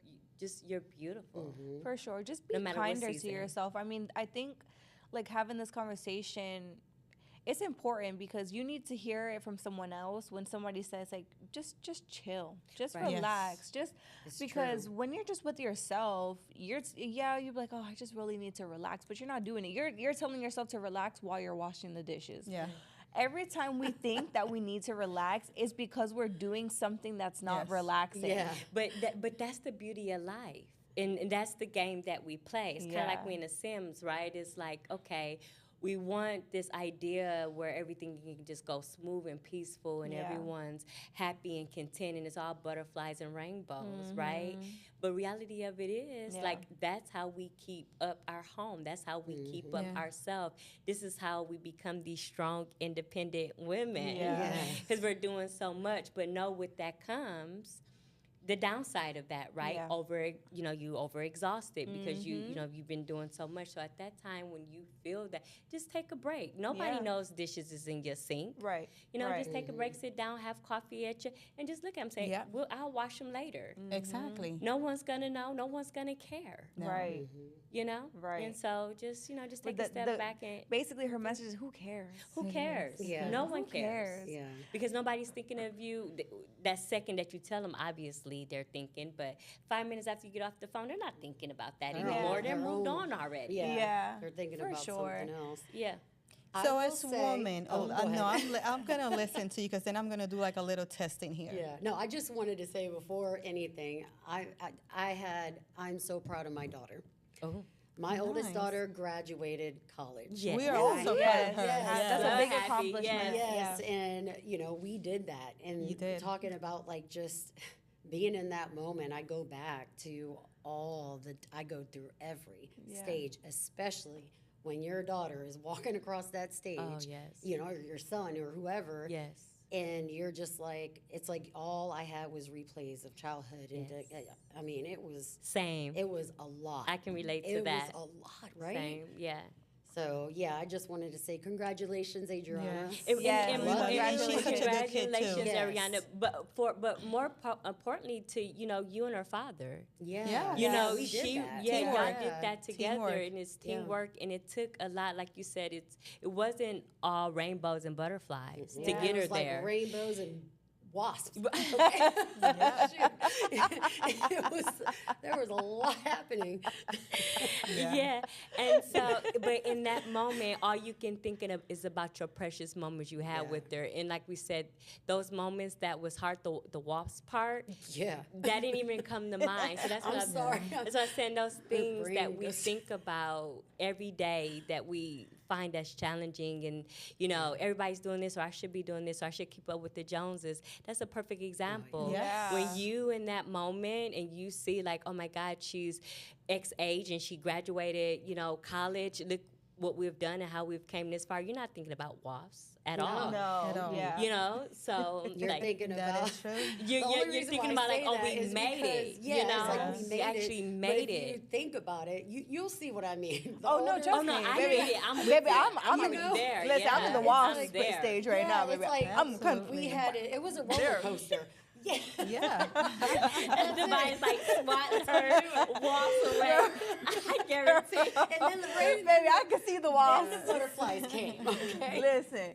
beautiful. For sure. Just be No matter what kinder to season. yourself. I mean, I think like having this conversation, it's important because you need to hear it from someone else when somebody says like just chill. Just Right. Yes. relax. Just It's because true. when you're just with yourself, you're be like, "Oh, I just really need to relax." But you're not doing it. You're telling yourself to relax while you're washing the dishes. yeah. Every time we think that we need to relax, it's because we're doing something that's not Yes. relaxing. Yeah. But that's the beauty of life. And that's the game that we play. It's kind of like Yeah. we in The Sims, right? It's like, okay, we want this idea where everything can just go smooth and peaceful and Yeah. everyone's happy and content and it's all butterflies and rainbows, right? But reality of it is, Yeah. like, that's how we keep up our home. That's how we keep up Yeah. ourselves. This is how we become these strong, independent women. Yeah. Yes. Because we're doing so much. But know with that comes the downside of that, right? Yeah. You overexhausted because you've been doing so much. So at that time when you feel that, just take a break. Nobody Yeah. knows dishes is in your sink. Right. Just Right. take a break, sit down, have coffee at you, and just look at them. Say, Yeah. I'll wash them later. Exactly. No one's gonna know. No one's gonna care. No. Right. Right. And so just take But a step back and basically her message is who cares? who cares? Yeah. No one Who cares. cares? Yeah. Because nobody's thinking of you that second that you tell them, obviously they're thinking, but 5 minutes after you get off the phone, they're not thinking about that They're anymore. on They're their moved own. on already. Yeah. Yeah, They're thinking for about sure. something else. Yeah. I So will as say- women, go no, ahead. I'm gonna listen to you because then I'm gonna do like a little testing here. Yeah, no, I just wanted to say before anything, I'm so proud of my daughter. Oh. My oldest Nice. daughter graduated college. Yeah. We are Yeah. also proud of her. Yes. That's So a big happy, accomplishment. Yes, Yeah. and we did that. And You did. talking about like just being in that moment, I go back to all that I go through every Yeah. stage, especially when your daughter is walking across that stage. Oh, yes. Or your son or whoever. Yes. And you're just like, it's like all I had was replays of childhood. And Yes. I mean, it was Same. a lot. I can relate to it that. was a lot, right? Same. Yeah. So yeah, I just wanted to say congratulations, Adriana. Yes. Yes. And Love you. She's such a good kid, too. congratulations, Yes. Ariana. But more importantly, to you and her father. Yeah, Yeah. You know, we did she that. y'all did that together, Teamwork. and it's Yeah. teamwork, and it took a lot. Like you said, it wasn't all rainbows and butterflies to Yeah, get it her was like there. rainbows and wasps. There was a lot happening. Yeah. And so, but in that moment, all you can think of is about your precious moments you had Yeah. with her. And like we said, those moments that was hard, the wasp part, Yeah. that didn't even come to mind. So that's what I'm sorry. That's what I'm saying. Those things brain that we goes- think about every day that we find as challenging, and everybody's doing this, or I should be doing this, or I should keep up with the Joneses. That's a perfect example. Yeah. When you in that moment and you see like, oh my God, she's X age and she graduated, college. Look what we've done and how we've came this far. You're not thinking about WAFs at all. No. At all. Yeah. So You're like, thinking That about is true. you're, The only you're reason thinking why I about like, say oh, that we is made because, it. Yeah, it's like we we actually made But if you it. think about it, you'll see what I mean. The Oh no, older- trust Oh no, me, I baby. made it. I'm with Baby, it. I'm already in there. Listen, I'm in the yeah. WASP I'm there. stage right Yeah, now, it's baby. like I'm Absolutely. we had it. It was a roller coaster. Yeah. Yeah. And Divine like swatting her, walks away. I guarantee. And then the rain, baby, I can see the walls. then the butterflies came. Okay. Listen,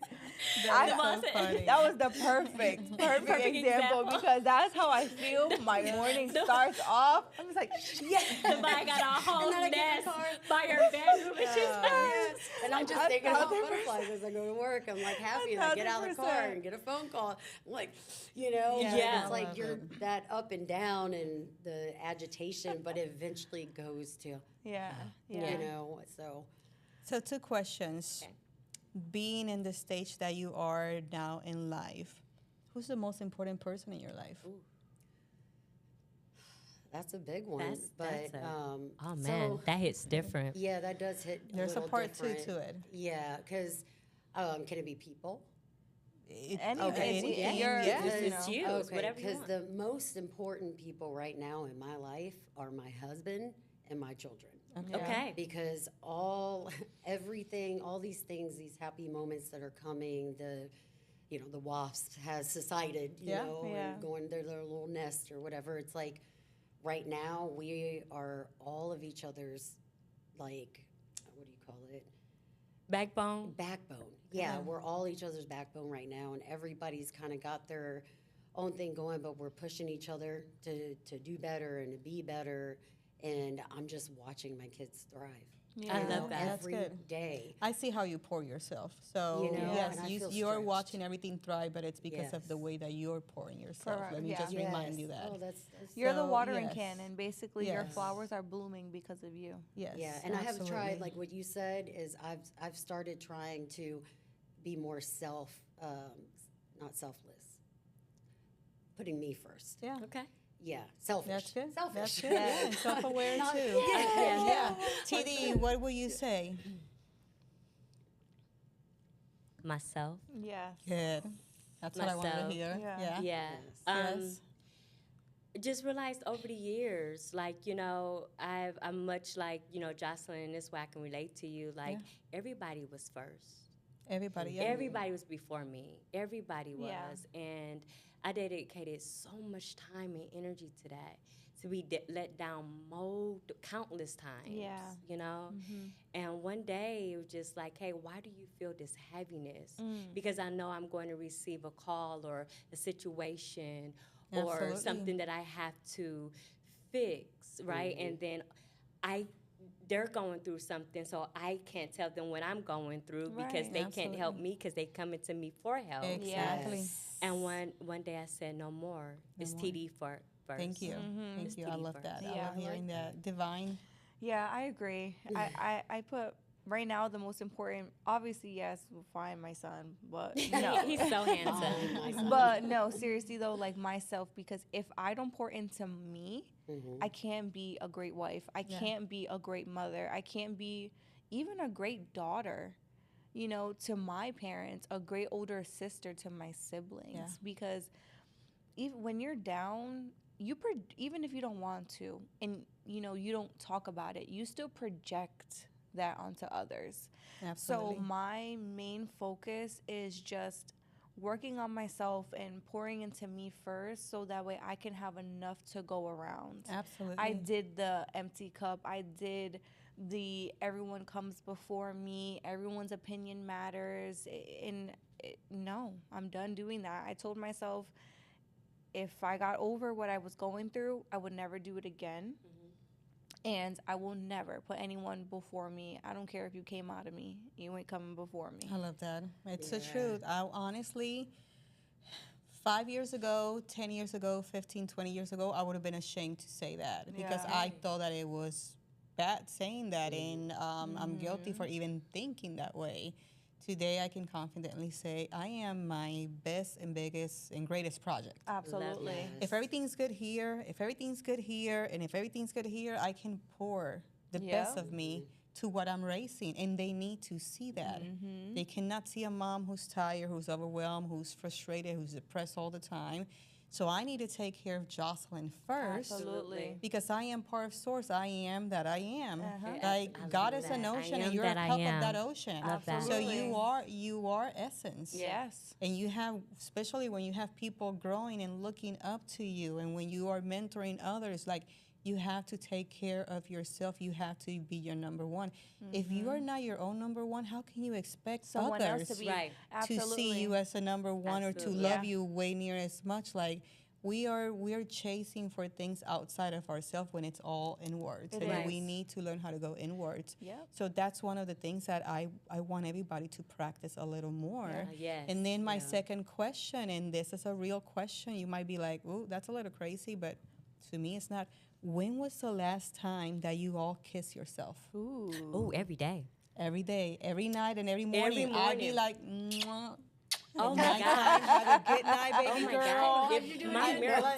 That I- is so funny. that was the perfect Perfect example example. because that's how I feel. My morning starts off. I'm just like, Yeah. Divine got a whole And then I get in nest the car. by her bedroom, and she's Yes. And I'm just thinking about 1,000%. butterflies as I go to work. I'm like happy and I get out of the car 1,000%. and get a phone call. I'm like, Yeah. it's like I you're love that up and down and the agitation, but it eventually goes to, yeah, so. So 2 questions. Okay. Being in the stage that you are now in life, who's the most important person in your life? That's a big one. That's but, oh man, so, that hits different. yeah, that does hit There's a little part 2 different. to it. Yeah, because can it be people? Anything. yeah. You're, Yeah. It's you. It's whatever you Because want. the most important people right now in my life are my husband and my children. Okay. Because everything, all these things, these happy moments that are coming, the wasp has subsided, Yeah. Yeah. and going to their little nest or whatever. It's like right now we are all of each other's, like, what do you call it? Backbone. Backbone. Yeah, we're all each other's backbone right now, and everybody's kind of got their own thing going, but we're pushing each other to do better and to be better. And I'm just watching my kids thrive. I you love know, that. That's every good. day. I see how you pour yourself. So You know, yes, and I you, feel you're stretched. watching everything thrive, but it's because of the Yes. way that you're pouring yourself. Correct, Let me yeah. just remind you Yes. that. Oh, that's You're the So, watering yes. can, and basically your Yes. flowers are blooming because of you. Yes. yeah. And I have tried, absolutely. like what you said, is I've started trying to be more not selfless, putting me first. Yeah. Okay. Yeah, selfish. That's good. Selfish. That's good. Yeah, and self-aware Not- too. Yeah. TD, what will you say? Myself. Yes. Good. That's what I wanted Myself. to hear. Yeah. Yeah. Yeah. Yes. Just realized over the years, like, I'm much like, Jocelyn, and this way I can relate to you. Like, everybody was first. Everybody. Yeah. Everybody was before me. Everybody was. Yeah. And I dedicated so much time and energy to that. To be let down countless times. Yeah. And one day it was just like, hey, why do you feel this heaviness? Because I know I'm going to receive a call or a situation or Absolutely. something that I have to fix, right? And then they're going through something, so I can't tell them what I'm going through because Right. they can't help Absolutely. me because they coming to me for help. Exactly. Yes. And one day I said, no more. It's more. TD first. Thank you. Mm-hmm. Thank you. I TD love first. that. I Yeah. love hearing that. Divine. Yeah, I agree. I put right now the most important, obviously, yes, we'll find my son, but no. He's so handsome. Oh, my son. But no, seriously though, like myself, because if I don't pour into me, Mhm. I can't be a great wife. I Yeah. can't be a great mother. I can't be even a great daughter, to my parents, a great older sister to my siblings. Yeah. Because even when you're down, even if you don't want to, and you don't talk about it, you still project that onto others. Absolutely. So my main focus is just working on myself and pouring into me first so that way I can have enough to go around. Absolutely. I did the empty cup. I did the everyone comes before me, everyone's opinion matters. And no, I'm done doing that. I told myself if I got over what I was going through, I would never do it again. And I will never put anyone before me. I don't care if you came out of me. You ain't coming before me. I love that. It's the Yeah. truth. I honestly, 5 years ago, 10 years ago, 15, 20 years ago, I would have been ashamed to say that because Yeah. I thought that it was bad saying that, and I'm guilty for even thinking that way. Today, I can confidently say I am my best and biggest and greatest project. Absolutely. Yes. If everything's good here, if everything's good here, and if everything's good here, I can pour the Yeah. best of me to what I'm raising, and they need to see that. They cannot see a mom who's tired, who's overwhelmed, who's frustrated, who's depressed all the time. So I need to take care of Jocelyn first. Absolutely. Because I am part of source. I am that I am. Uh-huh. Like I God love is an that. I ocean, am and you're a that I cup of am. that ocean. Love that. So Absolutely. you are essence. Yes. And you have, especially when you have people growing and looking up to you, and when you are mentoring others, like you have to take care of yourself. You have to be your number one. If you are not your own number one, how can you expect Someone others else to be Right. to absolutely. see you as a number one or to Absolutely. love Yeah. you way near as much? Like we are chasing for things outside of ourselves when it's all inwards, It and we is. need to learn how to go inwards. Yep. So that's one of the things that I want everybody to practice a little more. Yes. And then my Yeah. second question, and this is a real question, you might be like, "Ooh, that's a little crazy," but to me, it's not. When was the last time that you all kiss yourself? Ooh. Oh, every day. Every day, every night, and every morning. I'd be morning. like, "Mwah." Oh At my nighttime, God. have a good night, baby Oh my girl. God. If my mirror.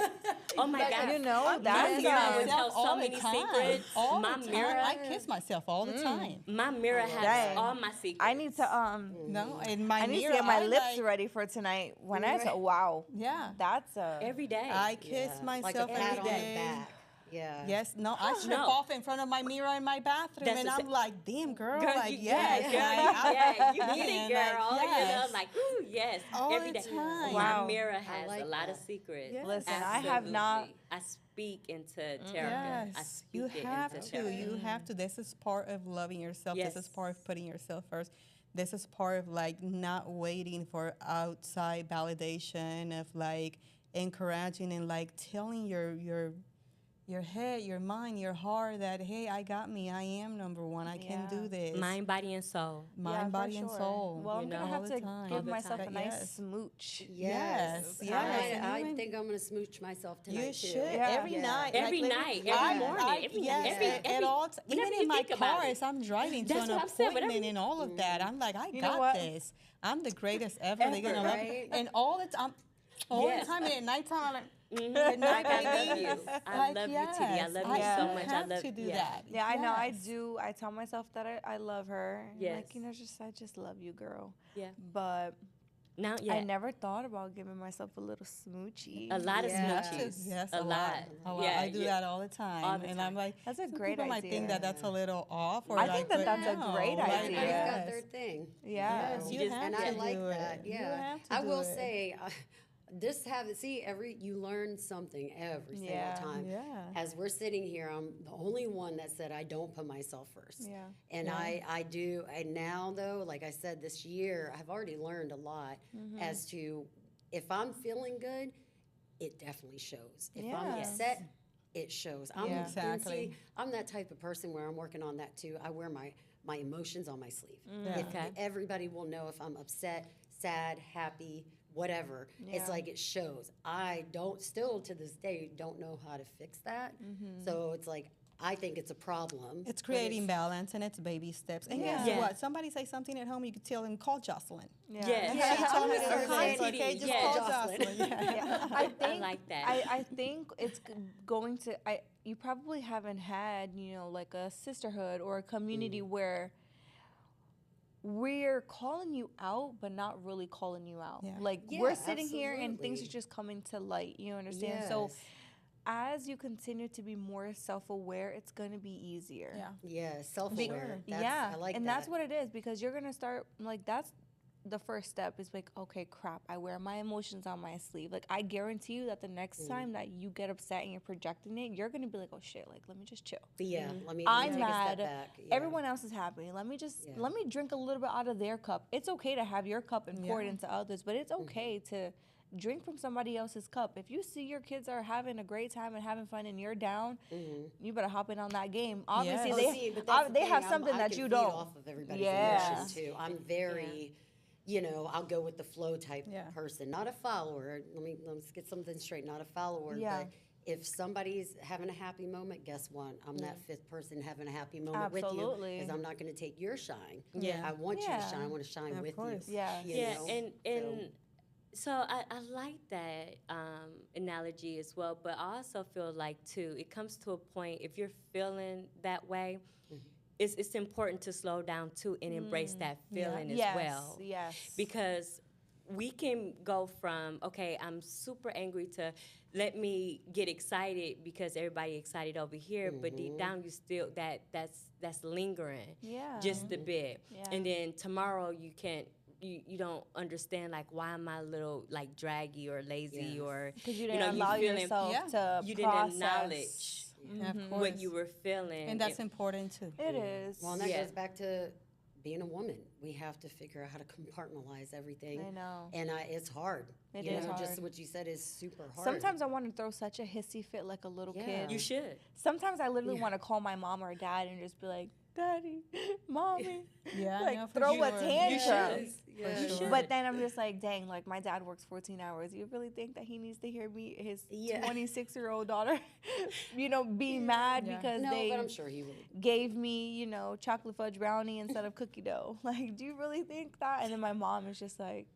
Oh my God. You know, My that's mirror would myself tell so all the many time. secrets. All My the time. mirror. I kiss myself all the time. My mirror has Dang. all my secrets. I need to No, in my I need mirror, to get my I lips like, ready for tonight. When I said, wow, Yeah, that's a every day. I kiss Yeah. myself like a pat every on the day. back. Yeah. Yes, no, I strip No. off in front of my mirror in my bathroom, That's and the I'm like, damn, girl, like, you, yes, girl, like, you get man, it, girl. like, You know, yes. like, ooh, yes, All every the day. time. Wow. My mirror has like a lot of that. secrets. Yes. Listen, I have not- Absolutely. I speak into Terica. I Yes, speak you it have into to. Terica. You have to. This is part of loving yourself. This is Yes. part of putting yourself first. This is part of like not waiting for outside validation, of like encouraging and like telling your head, your mind, your heart that hey, I got me. I am number one. I can Yeah. do this. Mind, body, and soul. Mind, Yeah, for body, and sure. soul. Well, You I'm know, gonna all have the to time. give All the myself time. a nice Yes. smooch. Yes, yes. and I even- think I'm going to smooch myself tonight, You too. should Yeah. every Yeah. night, Every like, night, every I- morning, I- every- yes, every- at all. whenever Even you in my think about car, it. as I'm driving to That's an what I'm saying, whatever appointment you- and all of that, I'm like, I You know got what? this. I'm the greatest ever. They're gonna Ever, love right? And all the time, all Yes. the time, and at nighttime, I'm like. Mhm. Good night, Like, I love baby. you. I Like, love you, Titty. I yes, love you I so do much. I have love- to do yeah. that. Yeah, I know. I Yes. do. I tell myself that I love her. Yes. Like, I just love you, girl. Yeah. But Now, I yeah. never thought about giving myself a little smoochie. A lot of Yes. smoochies. Yes, a lot. I I do yeah. that all the time. All the and time. I'm like, That's a some great people might think that idea. that's a little off. Or I like, think that but that's a no, great like, idea. Everybody's got yes. their thing. Yeah. Yes, You you just- have And to I do like it. that. You Yeah. have to I do will it. say, you learn something every single Yeah. time. Yeah. As we're sitting here, I'm the only one that said I don't put myself first. Yeah. And I do. And now, though, like I said, this year, I've already learned a lot as to if I'm feeling good, it definitely shows. If I'm Yes. upset, it shows. I'm Yeah. Exactly. see, I'm that type of person where I'm working on that too. I wear my emotions on my sleeve. Yeah. If Okay. everybody will know if I'm upset, sad, happy, whatever. Yeah. It's like it shows. I don't still to this day don't know how to fix that. So it's like I think it's a problem. It's but creating balance, and it's baby steps. And guess Yeah. what? Somebody say something at home, you could tell them, call Jocelyn. Yeah. Yeah. She told me Yeah. the other day, it's Or okay, just yeah. call Jocelyn. Jocelyn. Yeah. Yeah. I like that. I think it's going to. You probably haven't had, you know, like a sisterhood or a community where we're calling you out, but not really calling you out. Yeah. Like Yeah, we're sitting here and things are absolutely. just coming to light. You understand? So Yes. as you continue to be more self-aware, it's going to be easier. Yeah. Yeah, self-aware. That's, Yeah, I like and that. that's what it is, because you're gonna start like that's the first step is like, okay, crap, I wear my emotions on my sleeve. Like I guarantee you that the next time that you get upset and you're projecting it, you're gonna be like, oh shit, like let me just chill. Yeah, let me I'm take mad. a step back. Yeah. Everyone else is happy. Let me just Yeah. let me drink a little bit out of their cup. It's okay to have your cup and pour it Yeah. into others, but it's okay to drink from somebody else's cup. If you see your kids are having a great time and having fun and you're down, you better hop in on that game. Obviously, Yes. they Oh, see, but that's the they thing, have something I that can you feed don't. off of everybody's Yeah. emotion too. I'm very, you know, I'll go with the flow type Yeah. person, not a follower. Let's get something straight, not a follower. Yeah. But if somebody's having a happy moment, guess what? I'm that fifth person having a happy moment with you, Absolutely. because I'm not going to take your shine. Yeah. I want you Yeah. to shine. I want to shine Of with course. you. Yes. you Yeah, know? and so I like that analogy as well, but I also feel like too, it comes to a point if you're feeling that way, it's important to slow down too and embrace that feeling as Yes. well. Yes. Because we can go from, okay, I'm super angry to let me get excited because everybody excited over here, but deep down you still that's lingering Yeah. just a bit. Yeah. And then tomorrow you don't understand, like, why am I a little like draggy or lazy Yes. or Because you you didn't know, you allow feeling- yourself Yeah. to you didn't process. acknowledge Of course. what you were feeling. And that's important too. It is. Well, and that Yeah. goes back to being a woman. We have to figure out how to compartmentalize everything. I know. And it's hard. It you is know, hard. just what you said is super hard. Sometimes I want to throw such a hissy fit like a little Yeah. kid. You should. Sometimes I literally Yeah. want to call my mom or dad and just be like, Daddy, Mommy. Yeah, I Like, know for throw a sure. tantrum. Yeah. You should. But then I'm just like, dang, like my dad works 14 hours. You really think that he needs to hear me, his Yeah. 26-year-old daughter, you know, be mad Yeah. because No, they but I'm sure he would. gave me, you know, chocolate fudge brownie instead of cookie dough? Like, do you really think that? And then my mom is just like,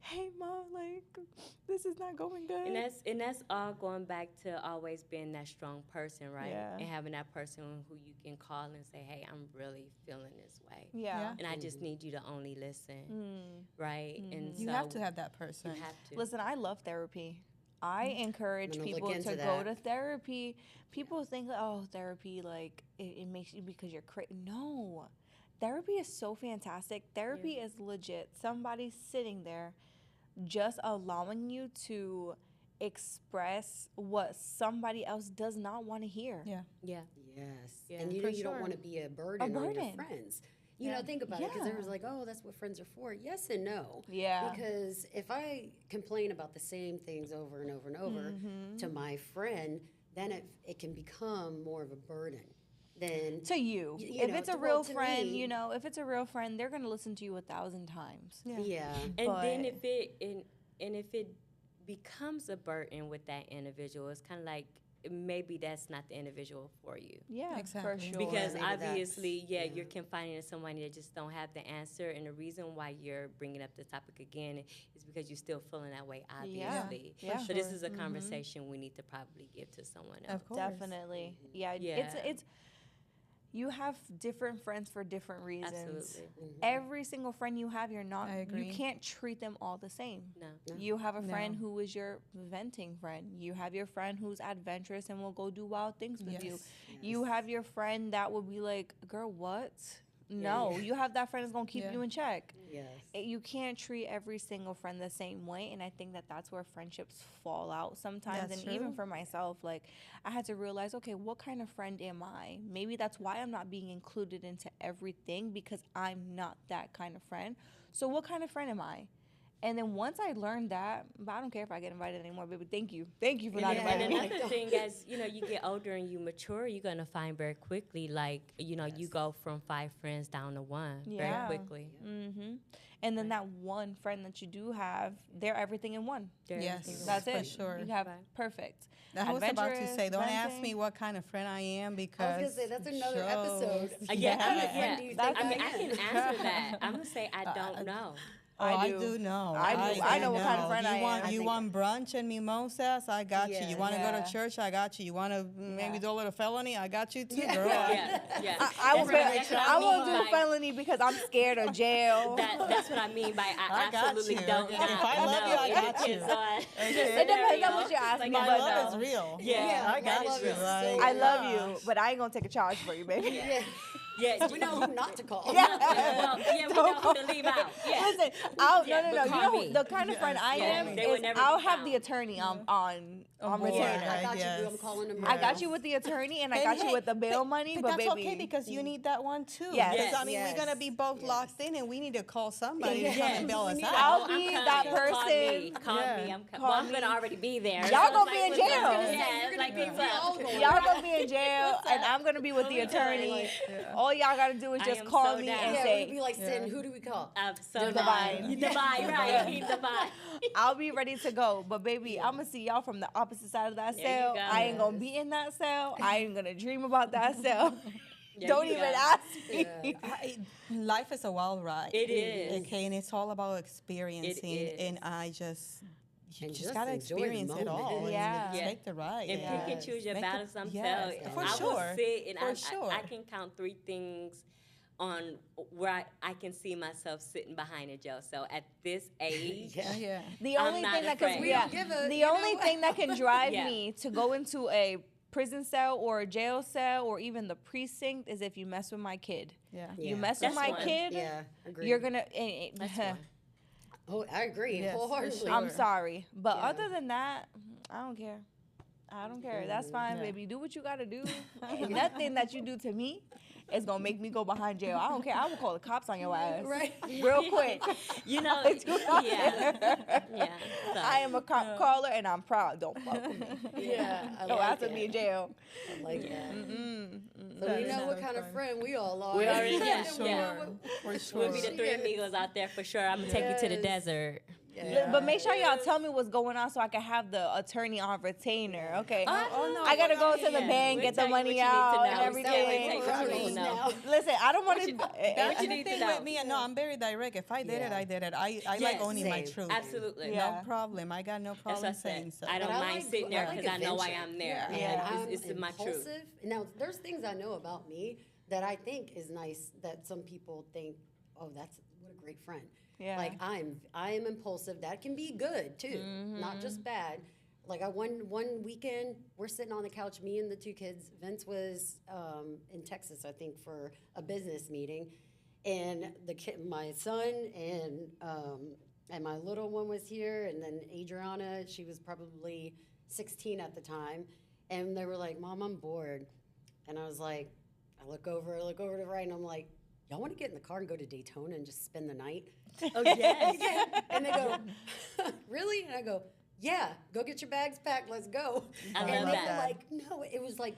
hey, Mom, like, this is not going good. And that's all going back to always being that strong person, right? Yeah. And having that person who you can call and say, hey, I'm really feeling this way. yeah. Yeah. And I just need you to only listen, right? And You so have to have that person. You have to. Listen, I love therapy. I encourage gonna look people into to go that. to therapy. People think, oh, therapy, like, it makes you because you're crazy. No. Therapy is so fantastic. Therapy is legit. Somebody sitting there just allowing you to express what somebody else does not want to hear. Yeah. Yeah. Yes. Yeah. And you know, For you don't sure. want to be a burden on your burden. friends. You know, think about it, because Yeah. everyone's like, oh, that's what friends are for. Yes and no. Yeah. Because if I complain about the same things over and over and over to my friend, then it can become more of a burden than To you. you If know, it's a to- real well, to friend, me- you know, if it's a real friend, they're going to listen to you 1,000 times. yeah. And then But- if it becomes a burden with that individual, it's kind of like maybe that's not the individual for you. Yeah, Exactly. for sure. Because maybe that's- obviously, yeah. you're confining to somebody that just don't have the answer, and the reason why you're bringing up the topic again is because you're still feeling that way, obviously. Yeah, So this sure. is a conversation we need to probably give to someone else. Of course. Definitely. Yeah, Yeah. it's you have different friends for different reasons. Absolutely. Every single friend you have, you're not I agree. you can't treat them all the same. No. You have a friend No. who is your venting friend. You have your friend who's adventurous and will go do wild things with you. Yes. You have your friend that will be like, "Girl, what?" No, you have that friend that's going to keep Yeah. you in check. Yes. You can't treat every single friend the same way, and I think that that's where friendships fall out sometimes. That's and even true. for myself, like, I had to realize, okay, what kind of friend am I? Maybe that's why I'm not being included into everything, because I'm not that kind of friend. So what kind of friend am I? And then once I learned that, but I don't care if I get invited anymore, baby. Thank you for not Yeah. inviting And me. another thing, as you know, you get older and you mature, you're gonna find very quickly, like, you know, you go from 5 friends down to 1 Yeah. very quickly. Mm-hmm. And then that one friend that you do have, they're everything in one. Yes, That's for it. sure. You have Right. perfect. I was about to Adventurous, say, don't ask venting. me what kind of friend I am because I was gonna say that's another shows. episode. Yeah, What kind of friend do you think I mean, I am? can answer that. I'm gonna say I don't know. Oh, I I do. do know. I do. I know what kind of friend you I want, am. You want brunch and mimosas? I got you. You Yes. want to go Yeah. to church? I got you. You want to maybe Yeah. do a little felony? I got you too, Yeah. girl. Yeah, yeah. I will. That's what- that's what I won't mean do by- felony because I'm scared of jail. That's what I mean by I I got absolutely you. don't If know. I love you, I It got depends you. on the It depends on scenario. what you're asking, My but love no. is real. Yeah, I got love you. is so Like, I love gosh. you, but I ain't gonna take a charge for you, baby. Yeah. Yeah, We know who not to call. Yeah. Well, yeah, we know who to leave out. Yeah. Listen, I'll Yeah, no. but You call know me. the kind of friend I Yeah, am they would is never I'll be have found. the attorney on board. retainer. Yeah, I Right, got you. yes. I'm calling him. I right got now. you with the attorney and I And got you hey, with the bail money, but that's baby, okay because you need that one too. Yes. Because, I mean, Yes. we're gonna be both Yes. locked in, and we need to call somebody Yes. to come and bail We us need- out. I'll I'm be coming. that Call me. person. Call Yeah. me. Call Well, I'm gonna me. already be there. Y'all So it's gonna be in what's up? jail. Yeah, You're it's gonna like be what's real up? going. Y'all gonna be in jail and I'm gonna be with the What we doing? attorney. All y'all gotta do is I just am call so me down. and Yeah, say, we'd be like, Sin, who do we call? So Divine. Divine, right? Keep divine. I'll be ready to go. But baby, I'm gonna see y'all from the opposite side of that There you cell. go. I ain't gonna be in that cell. I ain't gonna dream about that cell. There Don't you even go. ask me. Life is a wild ride. It is. Okay, and it's all about experiencing. is. And I just, you And just just gotta enjoy the experience it all. moment. Yeah. And Yeah. take the ride. And Yeah. pick and choose your Make the- battles. I'm yes, telling you. for I sure. will sit and For sure. I can count 3 things on where I can see myself sitting behind a jail cell at this age. Yeah. Yeah. The I'm only not thing that can afraid. We yeah, don't give a- the you only know thing that can drive Yeah. me to go into a prison cell or a jail cell or even the precinct is if you mess with my kid. Yeah. You Yeah. mess with That's my one. kid, Yeah, agreed. you're gonna. That's one. Oh, I agree Yes, for wholeheartedly. sure. I'm sorry, but Yeah. other than that, I don't care. I don't care. That's fine, Yeah. baby. Do what you gotta do. And nothing that you do to me is gonna make me go behind jail. I don't care. I will call the cops on your ass Right. real quick. You know, It's good out yeah, there. yeah. So. I am a cop caller and I'm proud. Don't fuck with me. Yeah, I Don't like have to be in it. jail. I like that. So That we is know what so kind of fun. friend we all are. We already- yeah, For yeah. sure. For sure. We'll be the 3 amigos out there for sure. I'm gonna take you to the Yes. desert. Yeah. But make sure y'all tell me what's going on so I can have the attorney on retainer. Okay. Oh, no. I gotta go to the Yeah. bank, We'll get the tell you what money you need to out know. and That everything. way take We're what you close need to know. now. Listen, I don't want to. That's you the need to thing know. with me. No, I'm very direct. If I did it, Yeah. I did it. I like Yes, owning my same. truth. Absolutely. Yeah. No problem. I got no That's what I problem said. saying so. I don't But I mind like- sitting there I like because I know why adventure. I'm there. Yeah. Yeah. I'm It's my truth. impulsive. Now, there's things I know about me that I think is nice that some people think, oh, that's what a great friend. Yeah. Like I am impulsive. That can be good too, not just bad. Like one weekend, we're sitting on the couch, me and the 2 kids. Vince was in Texas, I think, for a business meeting, and the kid, my son, and my little one was here, and then Adriana, she was probably 16 at the time, and they were like, "Mom, I'm bored," and I was like, I look over to the right, and I'm like, "Y'all want to get in the car and go to Daytona and just spend the night?" Oh yes. And they go, "Really?" And I go, "Yeah, go get your bags packed, let's go." I and love they that. were like, "No," it was like,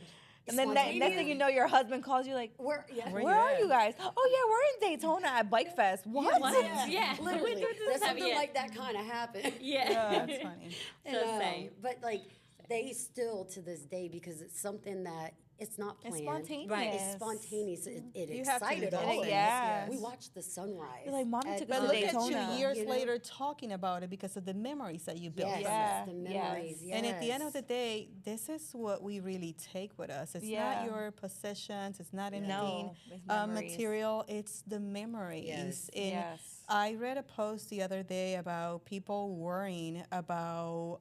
And then next thing you know, your husband calls you like, where, yeah, Where "Where you are at?" you guys? Oh yeah, we're in Daytona at Bike Fest. What? What? Yeah. literally, We do this there's stuff, something yeah. like that kind of happened. Yeah. Yeah, that's funny. And, So same. but like, they still to this day, because it's something that it's not It's planned. spontaneous. Right. It's spontaneous. It You have to do excited those all of things, us. yes. We watched the sunrise. You're like, "Mommy at- took But us to look at Daytona. you years You know? later talking about it because of the memories that you built. Yes, from Yeah. it. the yes. memories. Yes. And at the end of the day, this is what we really take with us. It's Yeah. not your possessions. It's not anything No, it's memories. material. It's the memories. Yes. And Yes. I read a post the other day about people worrying about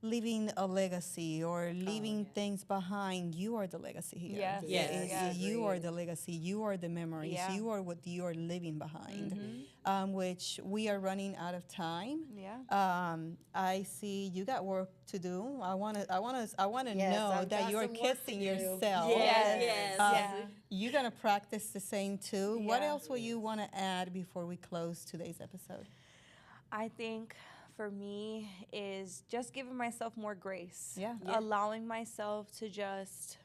leaving a legacy or leaving things behind. You are the legacy here. Yes. Yes. It's- You are Agreed. the legacy. You are the memories. Yeah. You are what you are leaving behind. Which we are running out of time. Yeah. I see you got work to do. I want to Yes, know I've that got you're some work to kissing do. yourself. Yes, yes. Yeah. You're gonna practice the same too. What Yeah. else will you want to add before we close today's episode? I think for me is just giving myself more grace. Yeah. Yeah. Allowing myself to just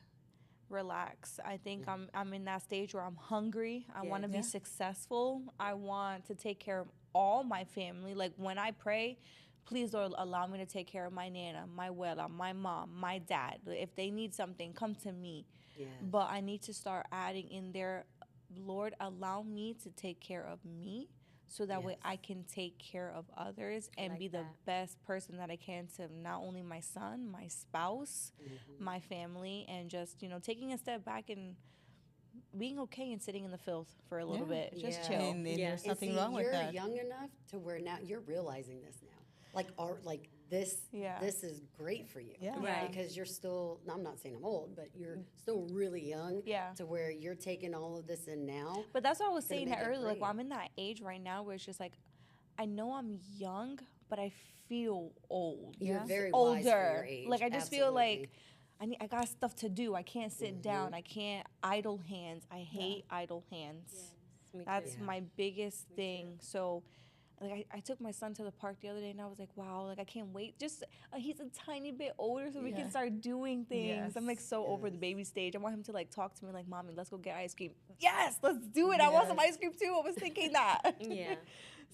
relax. I think I'm in that stage where I'm hungry. I want to be Yeah. successful. I want to take care of all my family. Like when I pray, please Lord allow me to take care of my nana, my abuela, my mom, my dad. If they need something, come to me. Yes. But I need to start adding in there, Lord, allow me to take care of me so that way Yes. I can take care of others and like be the that. best person that I can to not only my son, my spouse, my family, and just, taking a step back and being okay and sitting in the filth for a little Yeah. bit. Just Yeah. chill. And Yeah. there's And nothing see, wrong with you're that. young enough to where now you're realizing this now. Like this, Yeah. this is great for you. Yeah. Right. Because you're still, I'm not saying I'm old, but you're still really young. Yeah. To where you're taking all of this in now. But that's what I was Gonna saying make that it earlier. Like, great. I'm in that age right now where it's just like, I know I'm young, but I feel old. You're Yeah. very wise for your Older. age. Like, I just feel like Absolutely. I got stuff to do. I can't sit down. I can't idle hands. I hate idle hands. Me too. That's Yeah. my biggest thing. So, like, I took my son to the park the other day, and I was like, wow, like, I can't wait. Just, he's a tiny bit older, so we can Yeah. start doing things. I'm, like, Yes. so over the Yes. baby stage. I want him to, like, talk to me like, Mommy, let's go get ice cream. Yes, let's do it. I want some Yes. ice cream, too. I was thinking that. Yeah.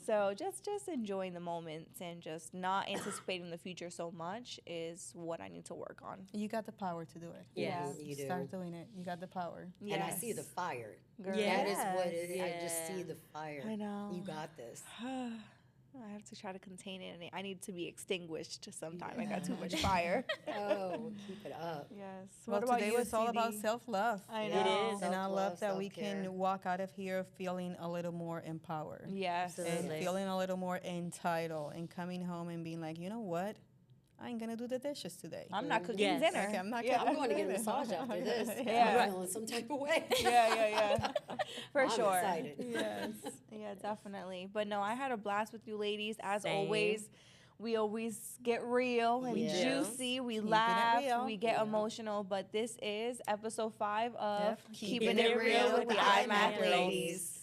So just enjoying the moments and just not anticipating the future so much is what I need to work on. You got the power to do it. Yeah. You do. Start doing it. You got the power. And I see the fire. Girl. That is what it is. Yes. I just see the fire. I know. You got this. I have to try to contain it, and I need to be extinguished sometime. I got too much fire. Oh, keep it up. Yes. Well, today was all about self-love. I It know. is. And I love Self-love, that we self-care. can walk out of here feeling a little more empowered. Yes. And Absolutely. feeling a little more entitled and coming home and being like, you know what? I ain't gonna do the dishes today. I'm not cooking Yes. dinner. Okay, I'm not Yeah. I'm going to get a massage after this. Yeah. I'm feeling some type of way. Yeah. For I'm sure. excited. Yes. Yeah, definitely. But no, I had a blast with you ladies. As Same. always, we always get real and We do. juicy. We Keeping it laugh. real. We get Yeah. emotional. But this is episode 5 of Yep. Keeping It Real with the IMAC ladies.